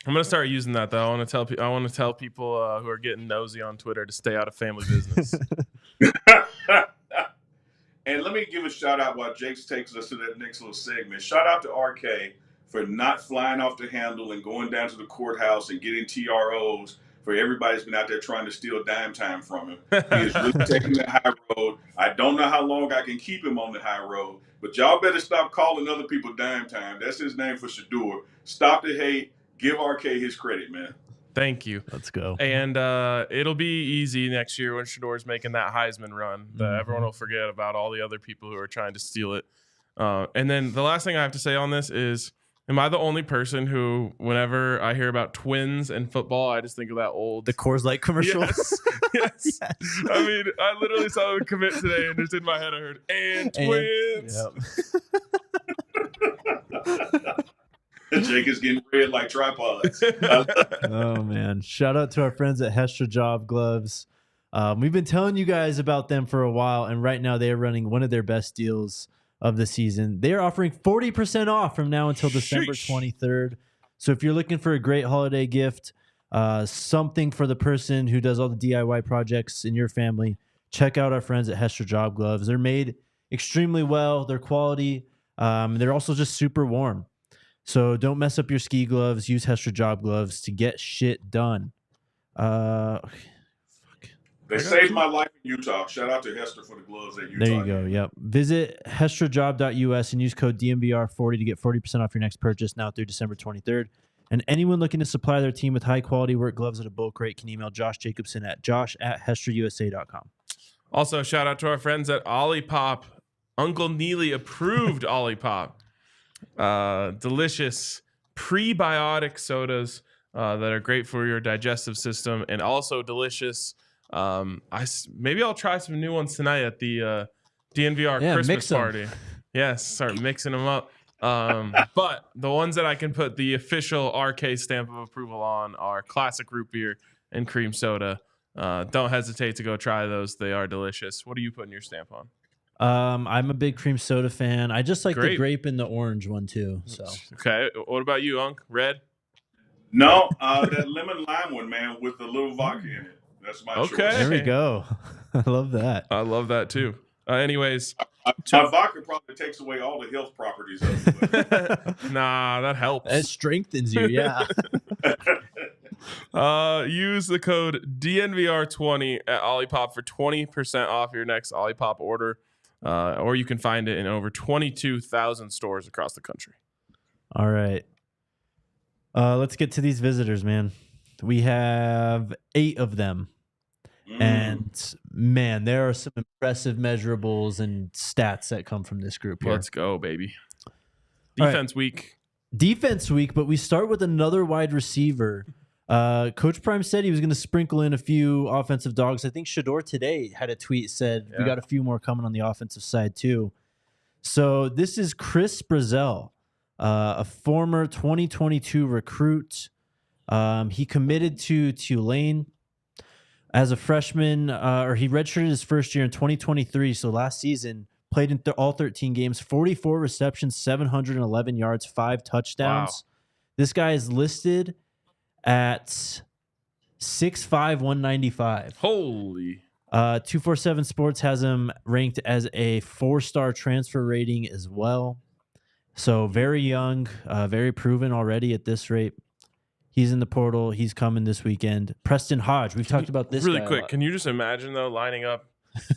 I'm gonna start using that though. I want to tell people who are getting nosy on Twitter to stay out of family business. And let me give a shout out while Jakes takes us to that next little segment. Shout out to RK for not flying off the handle and going down to the courthouse and getting TROs for everybody's been out there trying to steal dime time from him. He is really taking the high road. I don't know how long I can keep him on the high road, but y'all better stop calling other people dime time. That's his name for Shedeur. Stop the hate. Give RK his credit, man. Thank you. Let's go. And it'll be easy next year when Shedeur's making that Heisman run. Everyone will forget about all the other people who are trying to steal it. And then the last thing I have to say on this is, am I the only person who, whenever I hear about twins and football, I just think of that old... The Coors Light commercial? Yes. Yes. I mean, I literally saw them commit today, and just in my head I heard, and twins. Yep. Jake is getting red like tripods. Oh, man. Shout out to our friends at Hestra Job Gloves. We've been telling you guys about them for a while, and right now they are running one of their best deals of the season. They are offering 40% off from now until December 23rd. So if you're looking for a great holiday gift, something for the person who does all the DIY projects in your family, check out our friends at Hestra Job Gloves. They're made extremely well. They're quality. They're also just super warm. So don't mess up your ski gloves. Use Hestra Job Gloves to get shit done. They saved my life in Utah. Shout out to Hester for the gloves at Utah. There you go. Yep. Visit hestrajob.us and use code DMVR40 to get 40% off your next purchase now through December 23rd. And anyone looking to supply their team with high-quality work gloves at a bulk rate can email Josh Jacobson at josh@hestrausa.com. Also, shout out to our friends at Olipop. Uncle Neely approved Olipop. Delicious prebiotic sodas that are great for your digestive system, and also delicious. Maybe I'll try some new ones tonight at the DNVR Christmas party. Yes, start mixing them up. But the ones that I can put the official RK stamp of approval on are classic root beer and cream soda. Don't hesitate to go try those. They are delicious. What are you putting your stamp on? I'm a big cream soda fan. I just like the grape and the orange one too. So okay, what about you, Unc? Red? No, that lemon lime one, man, with a little vodka in it. That's my choice. There we go. I love that. I love that too. Anyways. My vodka probably takes away all the health properties of it. Nah, that helps. It strengthens you, yeah. Use the code DNVR20 at Olipop for 20% off your next Olipop order. Or you can find it in over 22,000 stores across the country. All right. Let's get to these visitors, man. We have 8 of them. And, man, there are some impressive measurables and stats that come from this group here. Let's go, baby. Defense week. Defense week, but we start with another wide receiver. Coach Prime said he was going to sprinkle in a few offensive dogs. I think Shador today had a tweet said we got a few more coming on the offensive side too. So this is Chris Brazzell, a former 2022 recruit. He committed to Tulane as a freshman, or he redshirted his first year in 2023. So last season, played in all 13 games, 44 receptions, 711 yards, 5 touchdowns. Wow. This guy is listed at 6'5", 195. Holy. 247 Sports has him ranked as a 4-star transfer rating as well. So very young, very proven already at this rate. He's in the portal. He's coming this weekend. Preston Hodge. We've talked about this really quick. Can you just imagine though lining up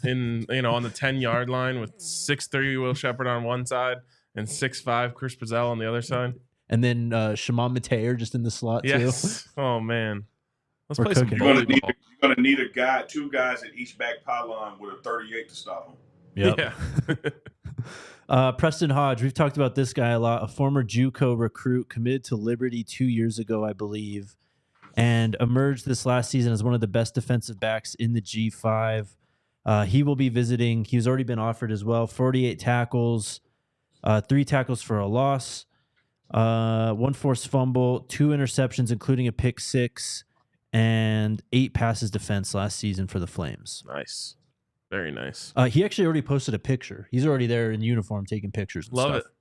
in on the 10-yard line with 6'3" Will Sheppard on one side and 6'5" Chris Brazzell on the other side, and then Shimon Mateer just in the slot too. Oh man, let's We're play cooking. some You're gonna need a guy, 2 guys at each back pylon with a 38 to stop him. Yep. Yeah. Preston Hodge, we've talked about this guy a lot, a former JUCO recruit committed to Liberty 2 years ago, I believe, and emerged this last season as one of the best defensive backs in the G5. He will be visiting. He's already been offered as well. 48 tackles, 3 tackles for a loss, 1 forced fumble, 2 interceptions, including a pick 6, and 8 passes defense last season for the Flames. Nice. Very nice. He actually already posted a picture. He's already there in uniform taking pictures and Love stuff.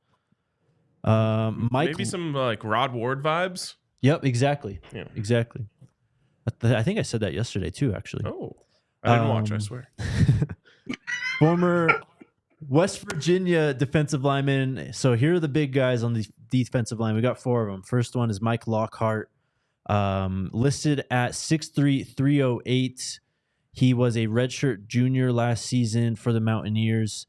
it. Maybe some like Rod Ward vibes. Yep, exactly. Yeah. Exactly. I think I said that yesterday too, actually. Oh, I didn't watch, I swear. Former West Virginia defensive lineman. So here are the big guys on the defensive line. We got 4 of them. First one is Mike Lockhart, listed at 6'3", 308. He was a redshirt junior last season for the Mountaineers.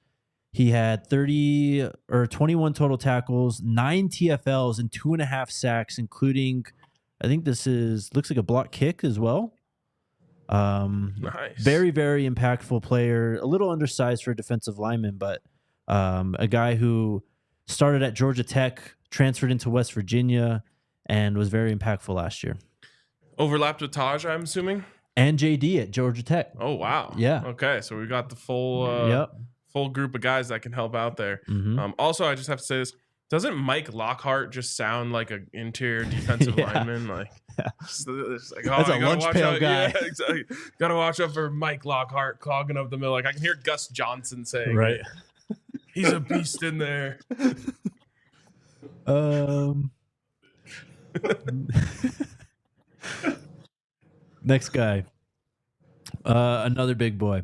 He had 21 total tackles, 9 TFLs, and 2.5 sacks, including, I think this looks like a block kick as well. Nice. Very, very impactful player. A little undersized for a defensive lineman, but a guy who started at Georgia Tech, transferred into West Virginia, and was very impactful last year. Overlapped with Taj, I'm assuming? And JD at Georgia Tech. Oh, wow. Yeah. Okay, so we got the full group of guys that can help out there. Mm-hmm. Also, I just have to say this. Doesn't Mike Lockhart just sound like an interior defensive lineman? Like, it's like, that's a lunch pail guy. Yeah, exactly. Got to watch out for Mike Lockhart clogging up the middle. Like, I can hear Gus Johnson saying, right. He's a beast in there. Next guy. Another big boy.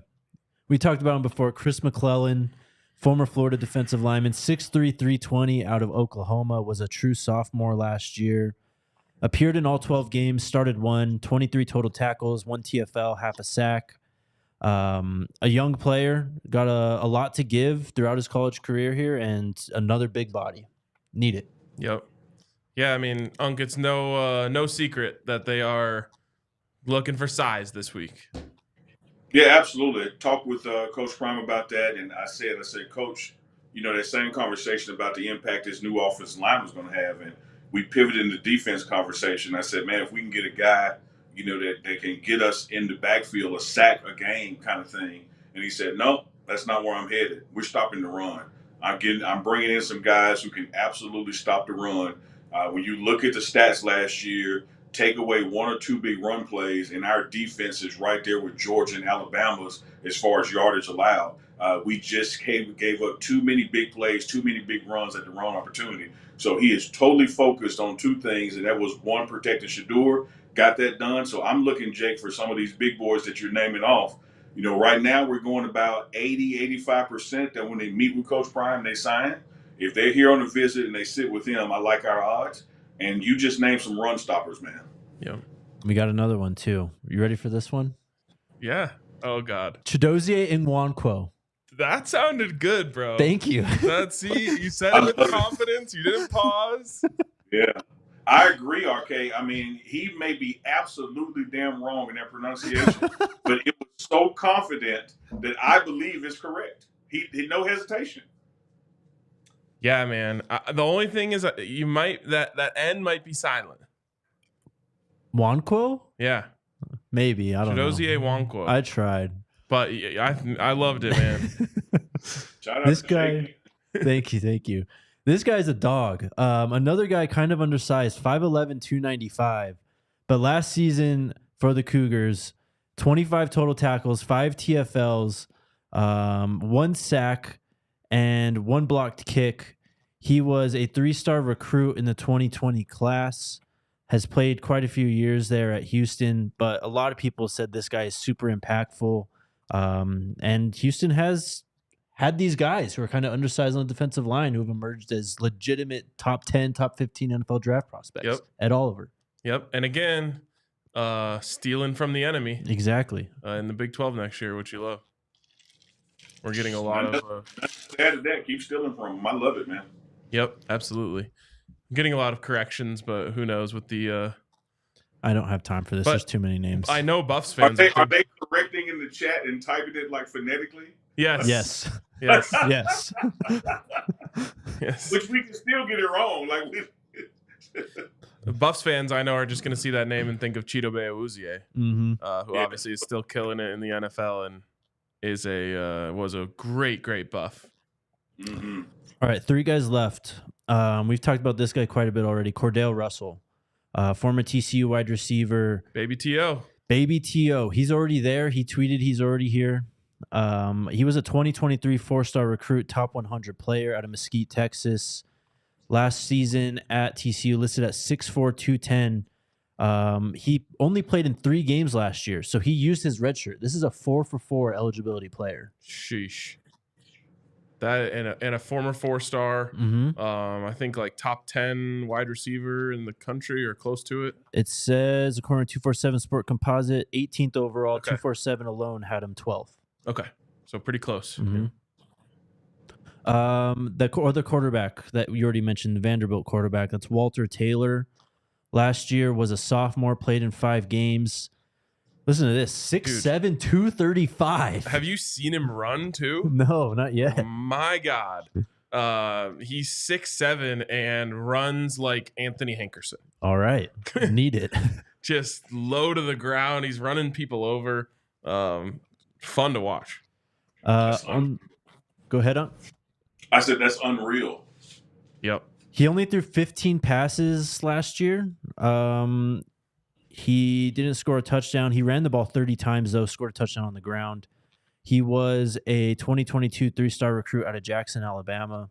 We talked about him before. Chris McClellan, former Florida defensive lineman, 6'3", 320 out of Oklahoma, was a true sophomore last year. Appeared in all 12 games, started 23 total tackles, 1 TFL, half a sack. A young player, got a lot to give throughout his college career here, and another big body. Need it. Yep. Yeah, I mean, Unk, it's no secret that they are looking for size this week. Yeah, absolutely. Talked with Coach Prime about that, and I said, Coach, that same conversation about the impact this new offensive line was going to have, and we pivoted into defense conversation. I said, man, if we can get a guy, that can get us in the backfield, a sack a game kind of thing. And he said, no, that's not where I'm headed. We're stopping the run. I'm bringing in some guys who can absolutely stop the run. When you look at the stats last year, take away 1 or 2 big run plays, and our defense is right there with Georgia and Alabama's as far as yardage allowed. We just gave up too many big plays, too many big runs at the wrong opportunity. So he is totally focused on 2 things, and that was 1, protecting Shador. Got that done. So I'm looking, Jake, for some of these big boys that you're naming off. Right now we're going about 85% that when they meet with Coach Prime, they sign. If they're here on a visit and they sit with him, I like our odds. And you just named some run stoppers, man. Yeah. We got another one too. You ready for this one? Yeah. Oh God. Chidozie Nwankwo. That sounded good, bro. Thank you. You said it with confidence. You didn't pause. Yeah. I agree, RK. I mean, he may be absolutely damn wrong in that pronunciation, but it was so confident that I believe it's correct. He no hesitation. Yeah, man. The only thing is that you might that N might be silent. Nwankwo? Yeah. Maybe. I don't know. Chidozie Nwankwo. I tried. But I loved it, man. Shout out this to guy. Thank you. This guy's a dog. Another guy kind of undersized, 5'11", 295. But last season for the Cougars, 25 total tackles, 5 TFLs, 1 sack, and 1 blocked kick. He was a 3-star recruit in the 2020 class, has played quite a few years there at Houston, but a lot of people said this guy is super impactful. And Houston has had these guys who are kind of undersized on the defensive line who have emerged as legitimate top 10, top 15 NFL draft prospects at Oliver. Yep. And again, stealing from the enemy. Exactly. In the Big 12 next year, which you love. We're getting a lot of... Add to that, keep stealing from him. I love it, man. Yep, absolutely. I'm getting a lot of corrections, but who knows with the... I don't have time for this. There's too many names. I know Buffs fans... Are they correcting in the chat and typing it like phonetically? Yes. Yes. Yes. Yes. Yes. Which we can still get it wrong. Buffs fans I know are just going to see that name and think of Chidobe Awuzie, who obviously is still killing it in the NFL and was a great Buff. Mm-hmm. All right, 3 guys left. We've talked about this guy quite a bit already. Cordell Russell, former TCU wide receiver. Baby T.O. He's already there. He tweeted he's already here. He was a 2023 4-star recruit, top 100 player out of Mesquite, Texas. Last season at TCU, listed at 6'4", 210. He only played in 3 games last year, so he used his red shirt. This is a 4-for-4 eligibility player. Sheesh. That and a former 4-star. I think like top 10 wide receiver in the country or close to it. It says, according to 247 Sport Composite, 18th overall. 247 alone had him 12th. Okay, so pretty close. The other quarterback that you already mentioned, the Vanderbilt quarterback, that's Walter Taylor. Last year was a sophomore, played in 5 games. Listen to this, 6'7", 235. Have you seen him run too? No, not yet. My God. He's 6'7" and runs like Anthony Hankerson. All right. Need it. Just low to the ground. He's running people over. Fun to watch. Go ahead on. I said that's unreal. Yep. He only threw 15 passes last year. He didn't score a touchdown. He ran the ball 30 times, though, scored a touchdown on the ground. He was a 2022 3-star recruit out of Jackson, Alabama.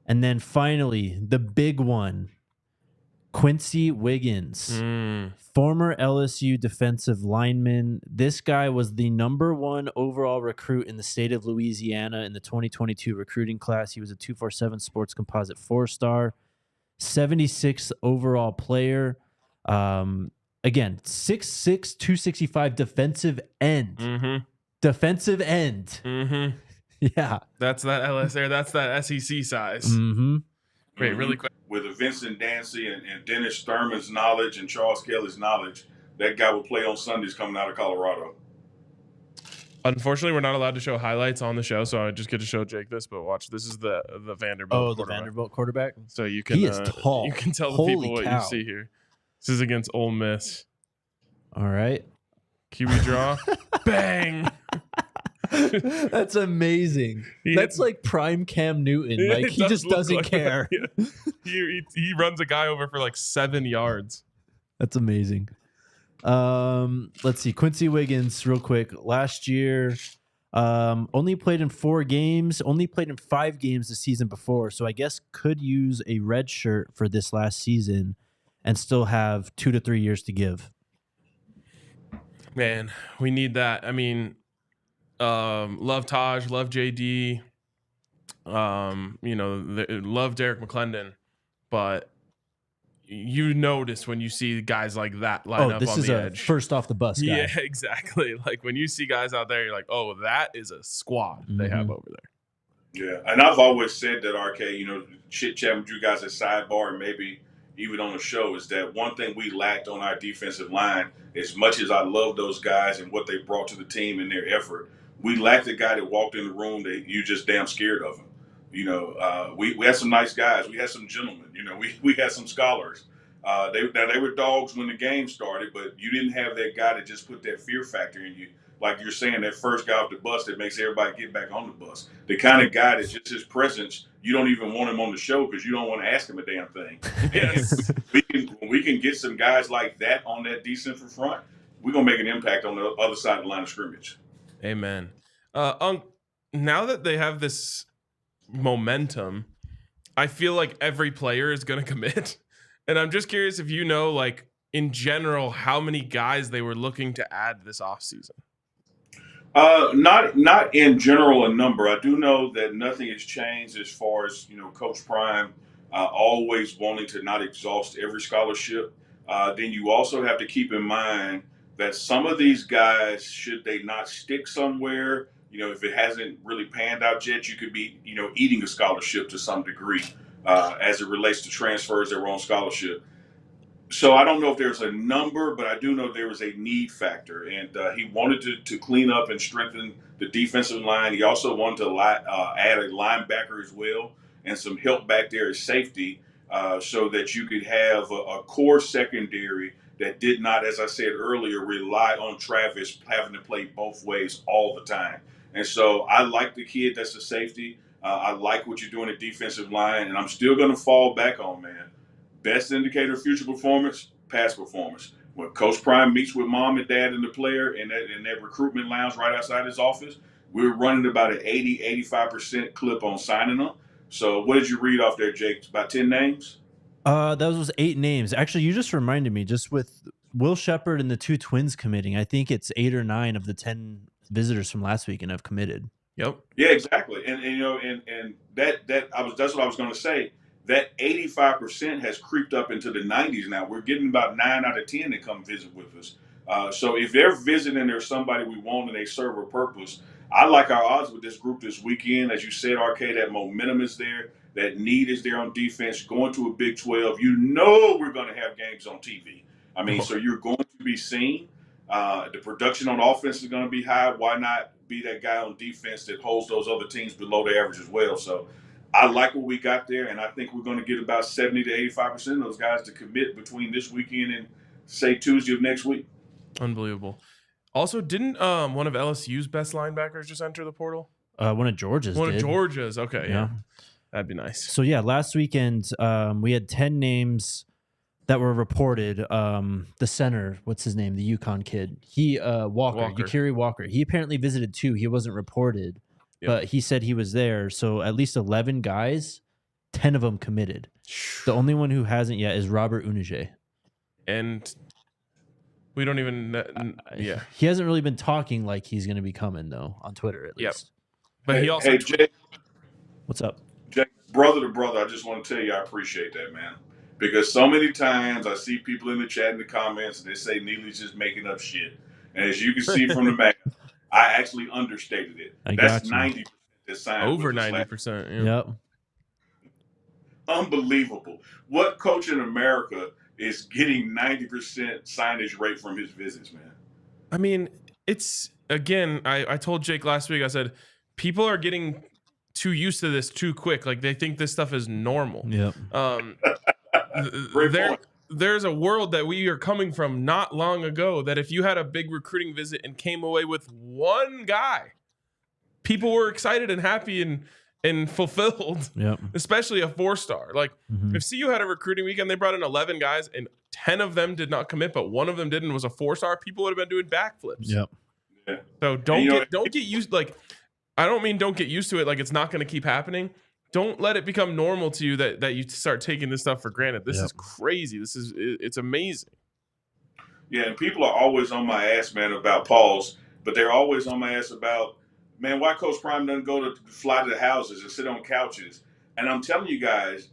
And then finally, the big one, Quincy Wiggins, former LSU defensive lineman. This guy was the #1 overall recruit in the state of Louisiana in the 2022 recruiting class. He was a 247 Sports Composite 4-star, 76th overall player. Again, 6'6", 265 defensive end. Defensive end. Yeah. That's that LSA. That's that SEC size. Wait, really quick. With Vincent Dancy and Dennis Thurman's knowledge and Charles Kelly's knowledge, that guy will play on Sundays coming out of Colorado. Unfortunately, we're not allowed to show highlights on the show, so I just get to show Jake this. But watch, this is the Vanderbilt. The Vanderbilt quarterback. So you can he is tall. You can tell the people what you see here. This is against Ole Miss. All right. QB draw. Bang. That's amazing. That's like prime Cam Newton. Like he just doesn't care. He runs a guy over for like 7 yards. That's amazing. Let's see. Quincy Wiggins, real quick. Last year, only played in 4 games. Only played in 5 games the season before. So I guess could use a red shirt for this last season and still have 2 to 3 years to give. Man, we need that. I mean, Love Taj, love JD, love Derek McClendon, but you notice when you see guys like that line up on the edge. First off the bus guy. Yeah, exactly. Like when you see guys out there, you're like, oh, that is a squad they have over there. Yeah, and I've always said that, RK, chit-chat with you guys at Sidebar and maybe even on the show, is that one thing we lacked on our defensive line, as much as I love those guys and what they brought to the team and their effort, we lacked a guy that walked in the room that you just damn scared of him. We had some nice guys. We had some gentlemen. We had some scholars. They were dogs when the game started, but you didn't have that guy that just put that fear factor in you. Like you're saying, that first guy off the bus that makes everybody get back on the bus. The kind of guy that just his presence, you don't even want him on the show because you don't want to ask him a damn thing. Yes. When we can get some guys like that on that defensive front, we're going to make an impact on the other side of the line of scrimmage. Amen. Now that they have this momentum, I feel like every player is going to commit. And I'm just curious if like, in general, how many guys they were looking to add this offseason. Not in general a number. I do know that nothing has changed as far as Coach Prime always wanting to not exhaust every scholarship. Then you also have to keep in mind that some of these guys, should they not stick somewhere, if it hasn't really panned out yet, you could be eating a scholarship to some degree as it relates to transfers that were on scholarship. So I don't know if there's a number, but I do know there was a need factor, and he wanted to clean up and strengthen the defensive line. He also wanted to add a linebacker as well and some help back there as safety, so that you could have a core secondary that did not, as I said earlier, rely on Travis having to play both ways all the time. And so I like the kid that's a safety. I like what you're doing at defensive line, and I'm still going to fall back on, man. Best indicator of future performance, past performance. When Coach Prime meets with mom and dad and the player in that recruitment lounge right outside his office, we're running about an 85% clip on signing them. So what did you read off there, Jake? About 10 names? That was 8 names. Actually, you just reminded me, just with Will Sheppard and the 2 twins committing, I think it's 8 or 9 of the 10 visitors from last weekend have committed. Yep. Yeah, exactly. And that's what I was going to say. That 85% has creeped up into the 90s now. We're getting about 9 out of 10 that come visit with us. So if they're visiting, there's somebody we want and they serve a purpose. I like our odds with this group this weekend. As you said, RK, that momentum is there. That need is there on defense. Going to a Big 12, we're going to have games on TV. So you're going to be seen. The production on offense is going to be high. Why not be that guy on defense that holds those other teams below the average as well? So I like what we got there, and I think we're going to get about 70 to 85% of those guys to commit between this weekend and, say, Tuesday of next week. Unbelievable. Also, didn't one of LSU's best linebackers just enter the portal? One of Georgia's One of Georgia's. Okay, yeah. That'd be nice. So, last weekend we had 10 names that were reported. The center, what's his name? The UConn kid. Walker. Yakiri Walker. He apparently visited 2. He wasn't reported. Yep. But he said he was there. So at least 11 guys, 10 of them committed. The only one who hasn't yet is Robert Unije. And we don't even, He hasn't really been talking like he's going to be coming, though, on Twitter at least. But he also. Hey, Jake. What's up? Jake, brother to brother, I just want to tell you I appreciate that, man. Because so many times I see people in the chat in the comments and they say Neely's just making up shit. And as you can see from the math, I actually understated it. That's 90% that signed. Over 90%. Yeah. Yep. Unbelievable. What coach in America is getting 90% signage rate from his visits, man? It's, again, I told Jake last week, I said, people are getting too used to this too quick. Like, they think this stuff is normal. Yep. There's a world that we are coming from not long ago that if you had a big recruiting visit and came away with one guy, people were excited and happy and fulfilled. Yep. Especially a 4-star. Like if CU had a recruiting weekend, they brought in 11 guys and 10 of them did not commit, but one of them didn't, was a 4-star. People would have been doing backflips. Yep. Yeah. So don't get used. Like, I don't mean don't get used to it. Like, it's not going to keep happening. Don't let it become normal to you that you start taking this stuff for granted. This is crazy. It's amazing. Yeah, and people are always on my ass, man, about Pauls, but they're always on my ass about Man, why Coach Prime doesn't go to fly to the houses and sit on couches? And I'm telling you guys,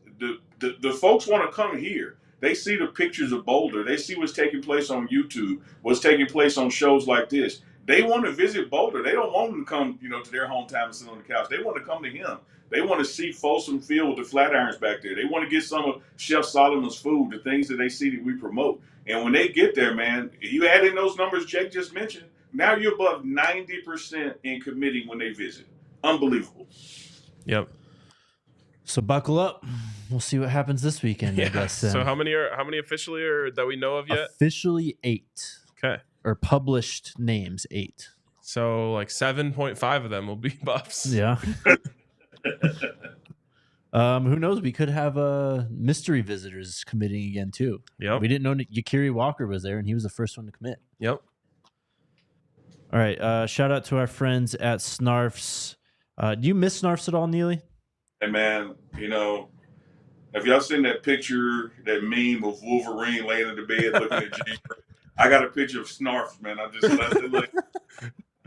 the folks want to come here. They see the pictures of Boulder. They see what's taking place on YouTube, what's taking place on shows like this. They want to visit Boulder. They don't want them to come, to their hometown and sit on the couch. They want to come to him. They want to see Folsom Field with the Flatirons back there. They want to get some of Chef Solomon's food, the things that they see that we promote. And when they get there, man, you add in those numbers Jake just mentioned, now you're above 90% in committing when they visit. Unbelievable. Yep. So buckle up. We'll see what happens this weekend, I guess. So how many officially are that we know of yet? Officially 8. Okay. Or published names 8. So like 7.5 of them will be Buffs. Yeah. Who knows? We could have mystery visitors committing again too. Yep. We didn't know Yakiri Walker was there, and he was the first one to commit. Yep. All right. Shout out to our friends at Snarfs. Do you miss Snarfs at all, Neely? Hey man, have y'all seen that picture, that meme of Wolverine laying in the bed looking at Jeeper? I got a picture of Snarfs, man. I'm just like,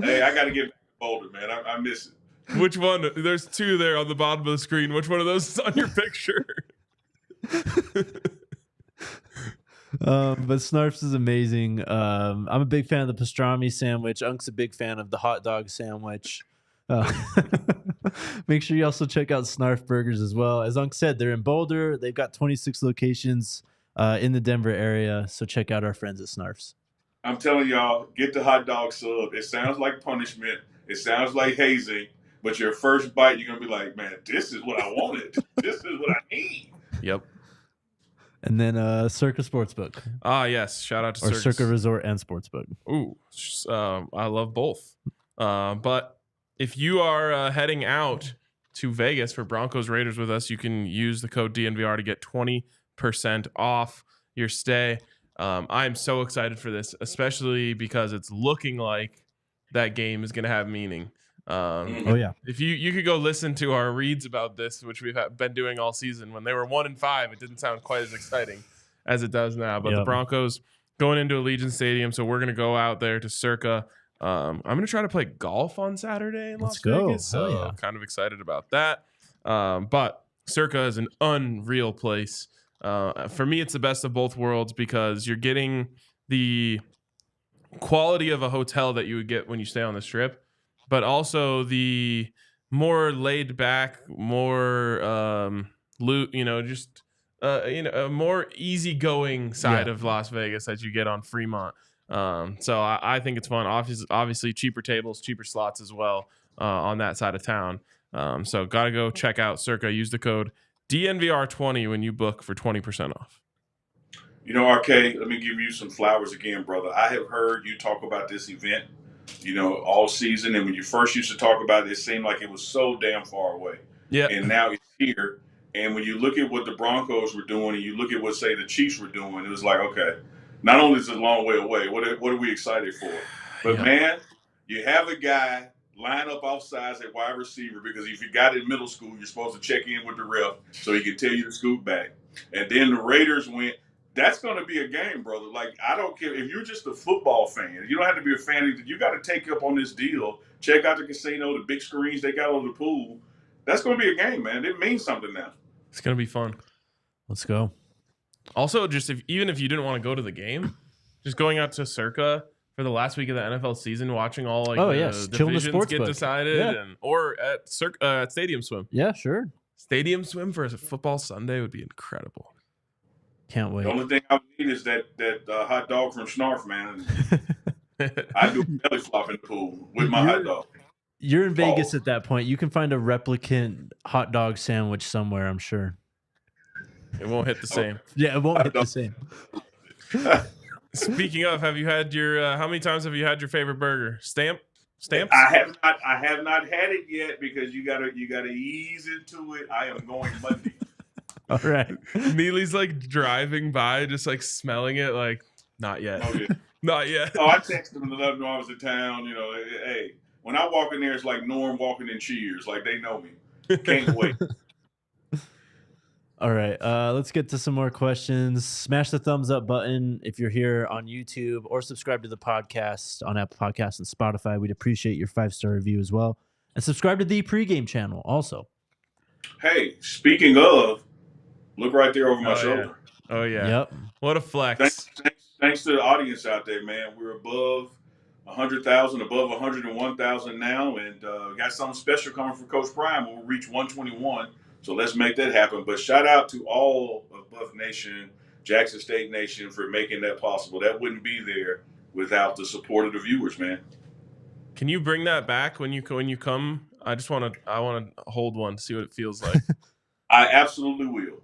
hey, I got to get back to Boulder, man. I miss it. Which one? There's 2 there on the bottom of the screen. Which one of those is on your picture? But Snarfs is amazing. I'm a big fan of the pastrami sandwich. Unk's a big fan of the hot dog sandwich. Make sure you also check out Snarf Burgers as well. As Unk said, they're in Boulder. They've got 26 locations in the Denver area. So check out our friends at Snarfs. I'm telling y'all, get the hot dog sub. It sounds like punishment. It sounds like hazing. But your first bite, you're going to be like, man, this is what I wanted. This is what I need. Yep. And then Circa Sportsbook. Ah, yes. Shout out to Or Circa Resort and Sportsbook. Ooh, I love both. But if you are heading out to Vegas for Broncos Raiders with us, you can use the code DNVR to get 20% off your stay. I'm so excited for this, especially because it's looking like that game is going to have meaning. Oh yeah. If you could go listen to our reads about this, which we've been doing all season. When they were 1-5, it didn't sound quite as exciting as it does now. But the Broncos going into Allegiant Stadium, so we're going to go out there to Circa. I'm going to try to play golf on Saturday in Las Vegas. So kind of excited about that. But Circa is an unreal place. For me, it's the best of both worlds because you're getting the quality of a hotel that you would get when you stay on the Strip, but also the more laid back, more a more easygoing side of Las Vegas that you get on Fremont. So I think it's fun. Obviously, cheaper tables, cheaper slots as well on that side of town. So got to go check out Circa. Use the code DNVR20 when you book for 20% off. RK, let me give you some flowers again, brother. I have heard you talk about this event, all season. And when you first used to talk about it, it seemed like it was so damn far away. Yeah. And now it's here. And when you look at what the Broncos were doing and you look at what, say, the Chiefs were doing, it was like, okay, not only is it a long way away, what are we excited for? But, man, you have a guy line up off sides at wide receiver because if you got it in middle school, you're supposed to check in with the ref so he can tell you to scoot back. And then the Raiders went. That's going to be a game, brother. Like, I don't care. If you're just a football fan, you don't have to be a fan. You got to take up on this deal. Check out the casino, the big screens they got on the pool. That's going to be a game, man. It means something now. It's going to be fun. Let's go. Also, just even if you didn't want to go to the game, just going out to Circa for the last week of the NFL season, watching all the divisions get decided, or at Stadium Swim. Yeah, sure. Stadium Swim for a football Sunday would be incredible. Can't wait. The only thing I would need is that hot dog from Snarf, man. I do belly flop in the pool with my hot dog. You're in Vegas at that point. You can find a replicant hot dog sandwich somewhere, I'm sure. It won't hit the same. Yeah, it won't hit the same. Speaking of, have you had your? How many times have you had your favorite burger? Stamps? I have not had it yet because you gotta ease into it. I am going Monday. All right. Neely's like driving by, just like smelling it, like not yet. Oh yeah, not yet. Oh, I texted them to let them know I was in town. Hey, when I walk in there, it's like Norm walking in Cheers. Like they know me. Can't wait. All right, let's get to some more questions. Smash the thumbs up button if you're here on YouTube, or subscribe to the podcast on Apple Podcasts and Spotify. We'd appreciate your 5-star review as well. And subscribe to the pregame channel also. Hey, speaking of, look right there over my shoulder. Oh, yeah. Yep. What a flex. Thanks to the audience out there, man. We're above 100,000, above 101,000 now, and got something special coming for Coach Prime when we reach 121. So let's make that happen. But shout out to all of Buff Nation, Jackson State Nation for making that possible. That wouldn't be there without the support of the viewers, man. Can you bring that back when you come? I want to hold one, see what it feels like. I absolutely will.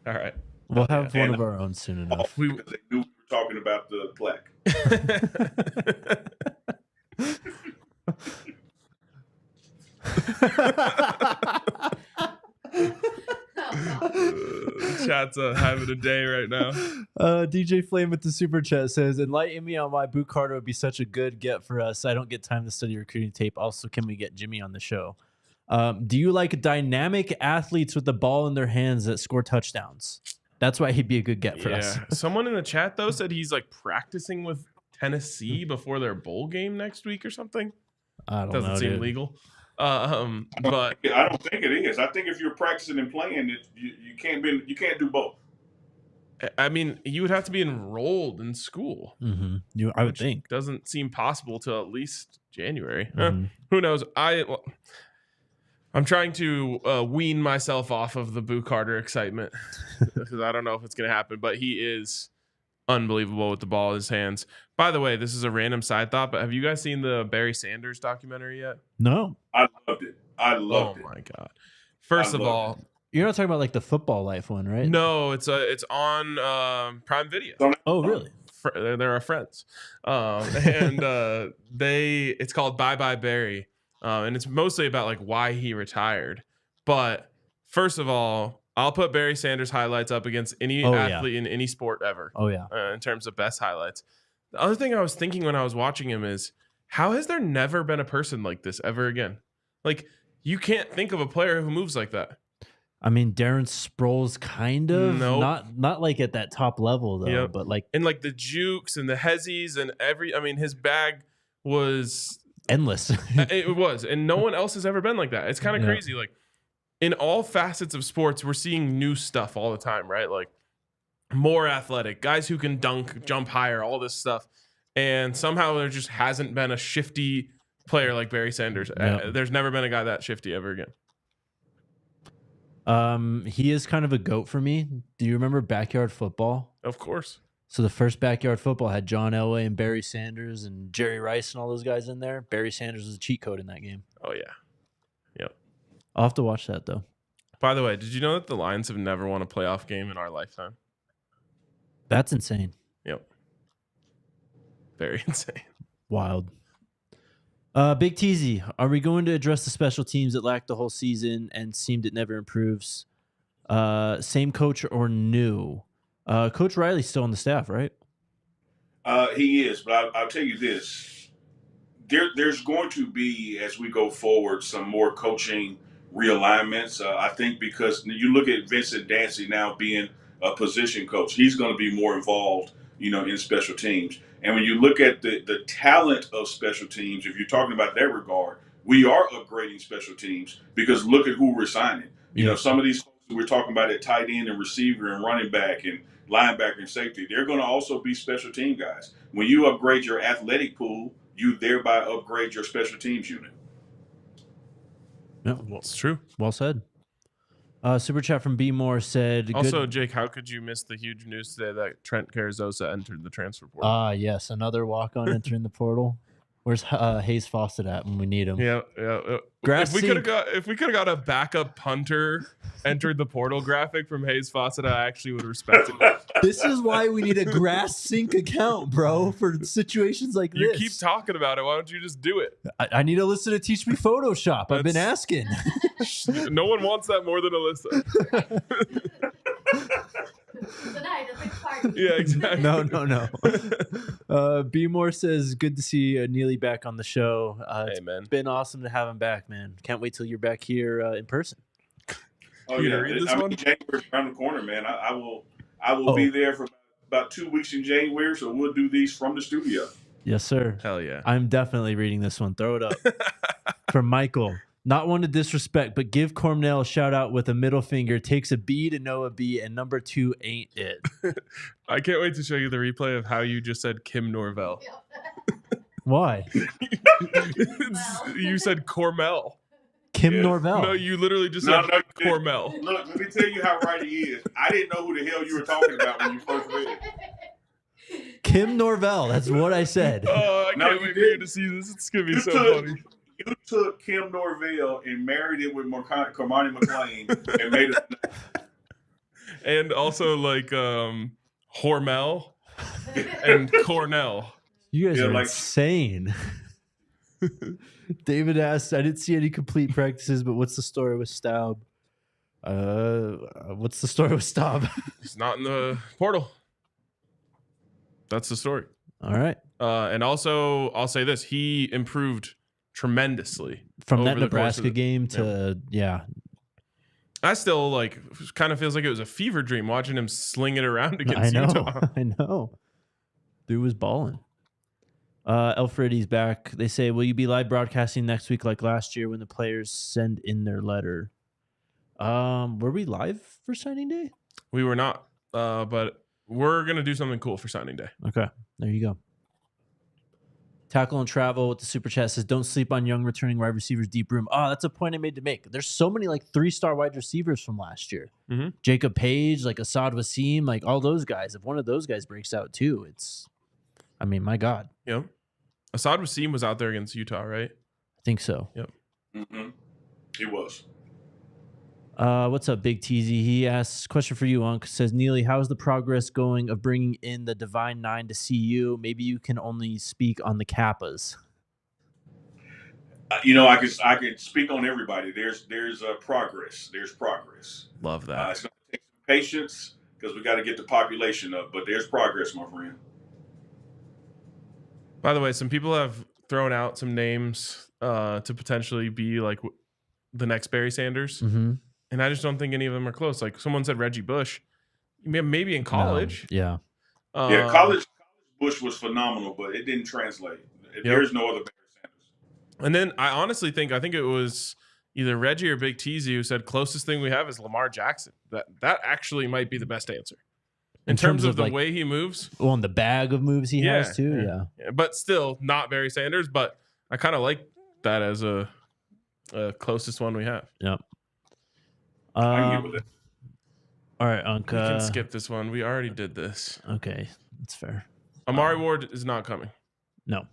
All right. We'll have one of our own soon enough. Because they knew we were talking about the plaque. Chat's having a day right now. DJ Flame with the super chat says, enlighten me on why Boot Carter would be such a good get for us. I don't get time to study recruiting tape. Also, can we get Jimmy on the show? Do you like dynamic athletes with the ball in their hands that score touchdowns? That's why he'd be a good get for us. Someone in the chat, though, said he's like practicing with Tennessee before their bowl game next week or something. I don't know. Doesn't seem legal. But I don't think it is. I think if you're practicing and playing, you can't do both. I mean, you would have to be enrolled in school. Mm-hmm. I would think doesn't seem possible till at least January. Who knows? I'm trying to wean myself off of the Boo Carter excitement because I don't know if it's going to happen. But he is unbelievable with the ball in his hands. By the way, this is a random side thought, but have you guys seen the Barry Sanders documentary yet? No. I loved it. Oh my God. First of all, you're not talking about like the football life one, right? No, it's on Prime Video. Oh, really? They're our friends. And it's called Bye Bye Barry. And it's mostly about like why he retired. But first of all, I'll put Barry Sanders highlights up against any athlete in any sport ever. Oh, yeah. In terms of best highlights. The other thing I was thinking when I was watching him is, how has there never been a person like this ever again? Like, you can't think of a player who moves like that. I mean, Darren Sproles kind of. Nope. Not like at that top level, though. But like. And like the jukes and the hezzies and his bag was endless. It was. And no one else has ever been like that. It's kind of crazy. Like, in all facets of sports, we're seeing new stuff all the time, right? Like more athletic, guys who can dunk, jump higher, all this stuff. And somehow there just hasn't been a shifty player like Barry Sanders. Yep. There's never been a guy that shifty ever again. He is kind of a GOAT for me. Do you remember Backyard Football? Of course. So the first Backyard Football had John Elway and Barry Sanders and Jerry Rice and all those guys in there. Barry Sanders was a cheat code in that game. Oh, yeah. Yep. I'll have to watch that, though. By the way, did you know that the Lions have never won a playoff game in our lifetime? That's insane. Yep. Very insane. Wild. Big Teasy, are we going to address the special teams that lacked the whole season and seemed it never improves? Same coach or new? Coach Riley's still on the staff, right? He is, but I'll tell you this. There's going to be, as we go forward, some more coaching realignments. I think because you look at Vincent Dancy now being a position coach, he's going to be more involved, in special teams. And when you look at the talent of special teams, if you're talking about that regard, we are upgrading special teams because look at who we're signing. Some of these folks that we're talking about at tight end and receiver and running back and linebacker and safety, they're going to also be special team guys. When you upgrade your athletic pool, you thereby upgrade your special teams unit. Yeah, well, it's true. Well said. Super chat from B Moore said. Also, Jake, how could you miss the huge news today that Trent Carrizosa entered the transfer portal? Yes, another walk-on entering the portal. Where's Hayes Fawcett at when we need him? Yeah. If we could have got a backup punter entered the portal graphic from Hayes Fawcett, I actually would respect it. This is why we need a grass sink account, bro, for situations like this. You keep talking about it. Why don't you just do it? I need Alyssa to teach me Photoshop. I've been asking. No one wants that more than Alyssa. Tonight, a big party. Yeah, exactly. No. B Moore says, good to see Neely back on the show. Hey, man. It's been awesome to have him back, man. Can't wait till you're back here in person. Oh, yeah. January's around the corner, man. I will be there for about 2 weeks in January, so we'll do these from the studio. Yes, sir. Hell yeah. I'm definitely reading this one. Throw it up. From Michael. Not one to disrespect, but give Cornell a shout out with a middle finger. Takes a B to know a B, and number 2 ain't it. I can't wait to show you the replay of how you just said Kim Norvell. Why? You said Cormel. Kim Norvell. No, you literally just said Cormel. Look, let me tell you how right he is. I didn't know who the hell you were talking about when you first read it. Kim Norvell. That's what I said. Oh, I can't wait for you to see this. It's going to be so funny. You took Kim Norvell and married it with Cormani McLean and made it. And also like Hormel and Cornell. You guys are insane. David asked, I didn't see any complete practices, but what's the story with Staub? What's the story with Staub? He's not in the portal. That's the story. All right. And also, I'll say this. He improved tremendously. From that Nebraska game to, I still kind of feels like it was a fever dream watching him sling it around against Utah. I know. Dude was balling. Alfredi's back. They say, will you be live broadcasting next week like last year when the players send in their letter? Were we live for signing day? We were not, but we're going to do something cool for signing day. Okay, there you go. Tackle and Travel with the super chat says, don't sleep on young returning wide receivers deep room. Oh, that's a point I made to make. There's so many 3-star wide receivers from last year. Mm-hmm. Jacob Page, Asad Wasim, all those guys. If one of those guys breaks out too, my God. Yep. Asad Wasim was out there against Utah, right? I think so. Yep. Mm-hmm. He was. What's up, Big Teasy? He asks, question for you, Unc. Says, Neely, how's the progress going of bringing in the Divine Nine to CU? Maybe you can only speak on the Kappas. I can speak on everybody. There's progress. There's progress. Love that. It's going to take some patience because we got to get the population up, but there's progress, my friend. By the way, some people have thrown out some names to potentially be the next Barry Sanders. Mm-hmm. And I just don't think any of them are close. Someone said Reggie Bush. Maybe in college. No. Yeah. College Bush was phenomenal, but it didn't translate. There's no other Barry Sanders. And then I think it was either Reggie or Big Teasy who said closest thing we have is Lamar Jackson. That actually might be the best answer. In terms of the way he moves. Well, and the bag of moves he has too. Yeah. But still not Barry Sanders, but I kind of like that as a closest one we have. Yep. I can get with it. All right, Unc. We can skip this one. We already did this. Okay, that's fair. Amari Ward is not coming. No.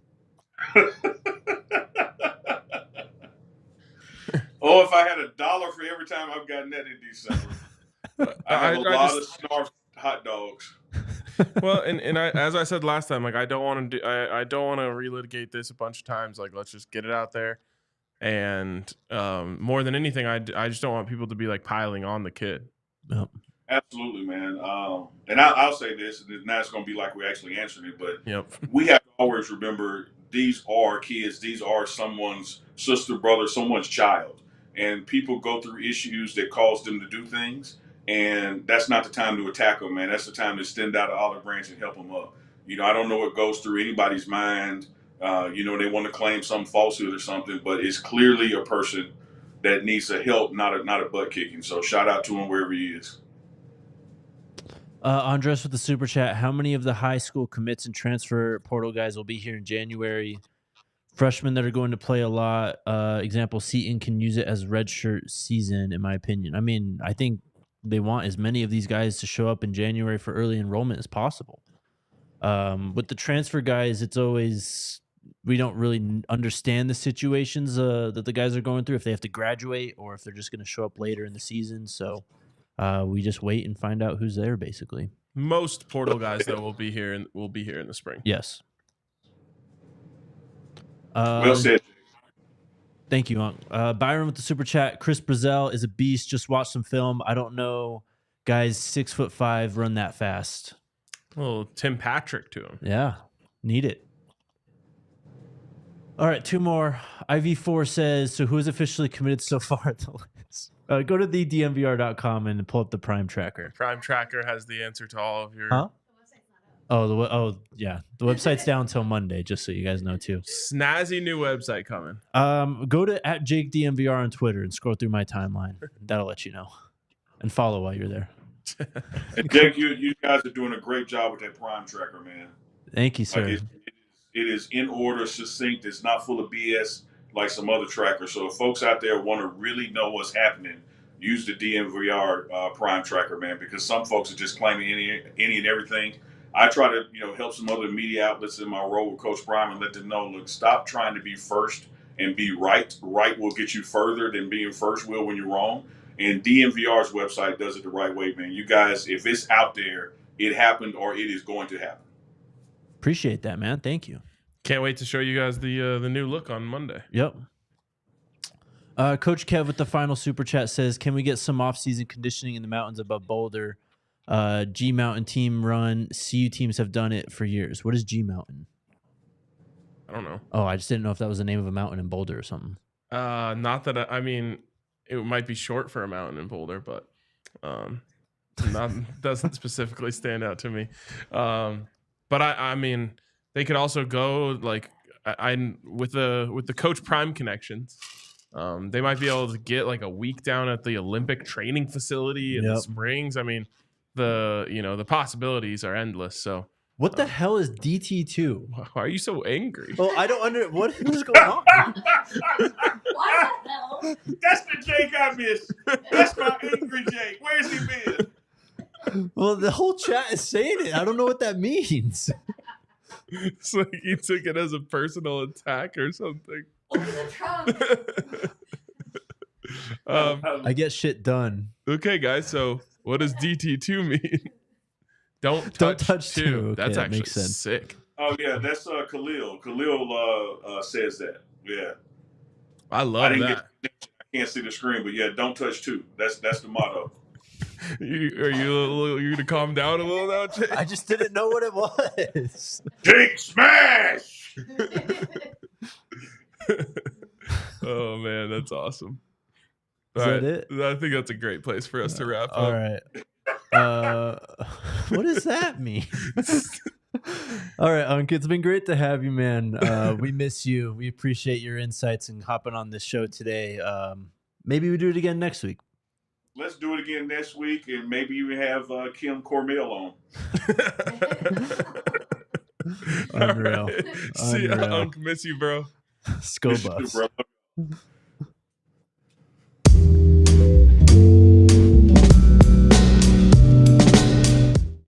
Oh, if I had $1 for every time I've gotten that in December. I have a lot of snarf hot dogs. Well, and I, as I said last time, I don't want to relitigate this a bunch of times. Let's just get it out there. And more than anything, I just don't want people to be piling on the kid. Yep. Absolutely, man. And I'll say this, and now it's going to be like we're actually answering it, but we have to always remember these are kids. These are someone's sister, brother, someone's child. And people go through issues that cause them to do things. And that's not the time to attack them, man. That's the time to extend out an olive branch and help them up. I don't know what goes through anybody's mind. They want to claim some falsehood or something, but it's clearly a person that needs the help, not a butt kicking. So shout out to him wherever he is. Andres with the super chat. How many of the high school commits and transfer portal guys will be here in January? Freshmen that are going to play a lot. Example, Seton can use it as redshirt season, in my opinion. I think they want as many of these guys to show up in January for early enrollment as possible. With the transfer guys, it's always, we don't really understand the situations that the guys are going through, if they have to graduate or if they're just going to show up later in the season. So we just wait and find out who's there, basically. Most portal guys, though, will be here in the spring. Yes. Well said. Thank you, Unc. Byron with the super chat. Chris Brazel is a beast. Just watch some film. I don't know guys 6'5" run that fast. Well, Tim Patrick to him. Yeah, need it. All right, 2 more. IV4 says, so who is officially committed so far at the list? Go to thedmvr.com and pull up the Prime Tracker. Prime Tracker has the answer to all of your... Huh? Yeah. The website's down until Monday, just so you guys know too. Snazzy new website coming. Go to @JakeDMVR on Twitter and scroll through my timeline. That'll let you know. And follow while you're there. And Jake, you guys are doing a great job with that prime tracker, man. Thank you, sir. It is in order, succinct. It's not full of BS like some other trackers. So if folks out there want to really know what's happening, use the DMVR prime tracker, man, because some folks are just claiming any and everything. I try to help some other media outlets in my role with Coach Prime and let them know, look, stop trying to be first and be right. Right will get you further than being first will when you're wrong. And DMVR's website does it the right way, man. You guys, if it's out there, it happened or it is going to happen. Appreciate that, man. Thank you. Can't wait to show you guys the new look on Monday. Yep. Coach Kev with the final super chat says, can we get some off-season conditioning in the mountains above Boulder? G Mountain team run. CU teams have done it for years. What is G Mountain? I don't know. Oh, I just didn't know if that was the name of a mountain in Boulder or something. Not that I mean, it might be short for a mountain in Boulder, but doesn't specifically stand out to me. But I mean, they could also go like with the Coach Prime connections. They might be able to get like a week down at the Olympic training facility in the Springs. I mean, the possibilities are endless. So what the hell is DT2? Why are you so angry? Well, I don't what is going on? Why the hell? That's the Jake I miss. That's my angry Jake. Where's he been? Well, the whole chat is saying it. I don't know what that means. It's like he took it as a personal attack or something. Open the trunk. I get shit done. Okay, guys. So what does DT2 mean? Don't touch two. Okay, That's that actually makes sense. sick. Oh yeah, that's Khalil. Khalil says that. Yeah. I love I that. can't see the screen, but yeah, don't touch two. That's the motto. You're gonna calm down a little now, Jake? I just didn't know what it was. Jake smash. Oh man, that's awesome. Is All that right. it? I think that's a great place for us to wrap up. All right. What does that mean? All right, Unc, it's been great to have you, man. We miss you. We appreciate your insights and hopping on this show today. Maybe we do it again next week. Let's do it again next week, and maybe even have Kim Cormel on. Unreal. Right. See ya, Unc. Miss you, bro. Go Buffs.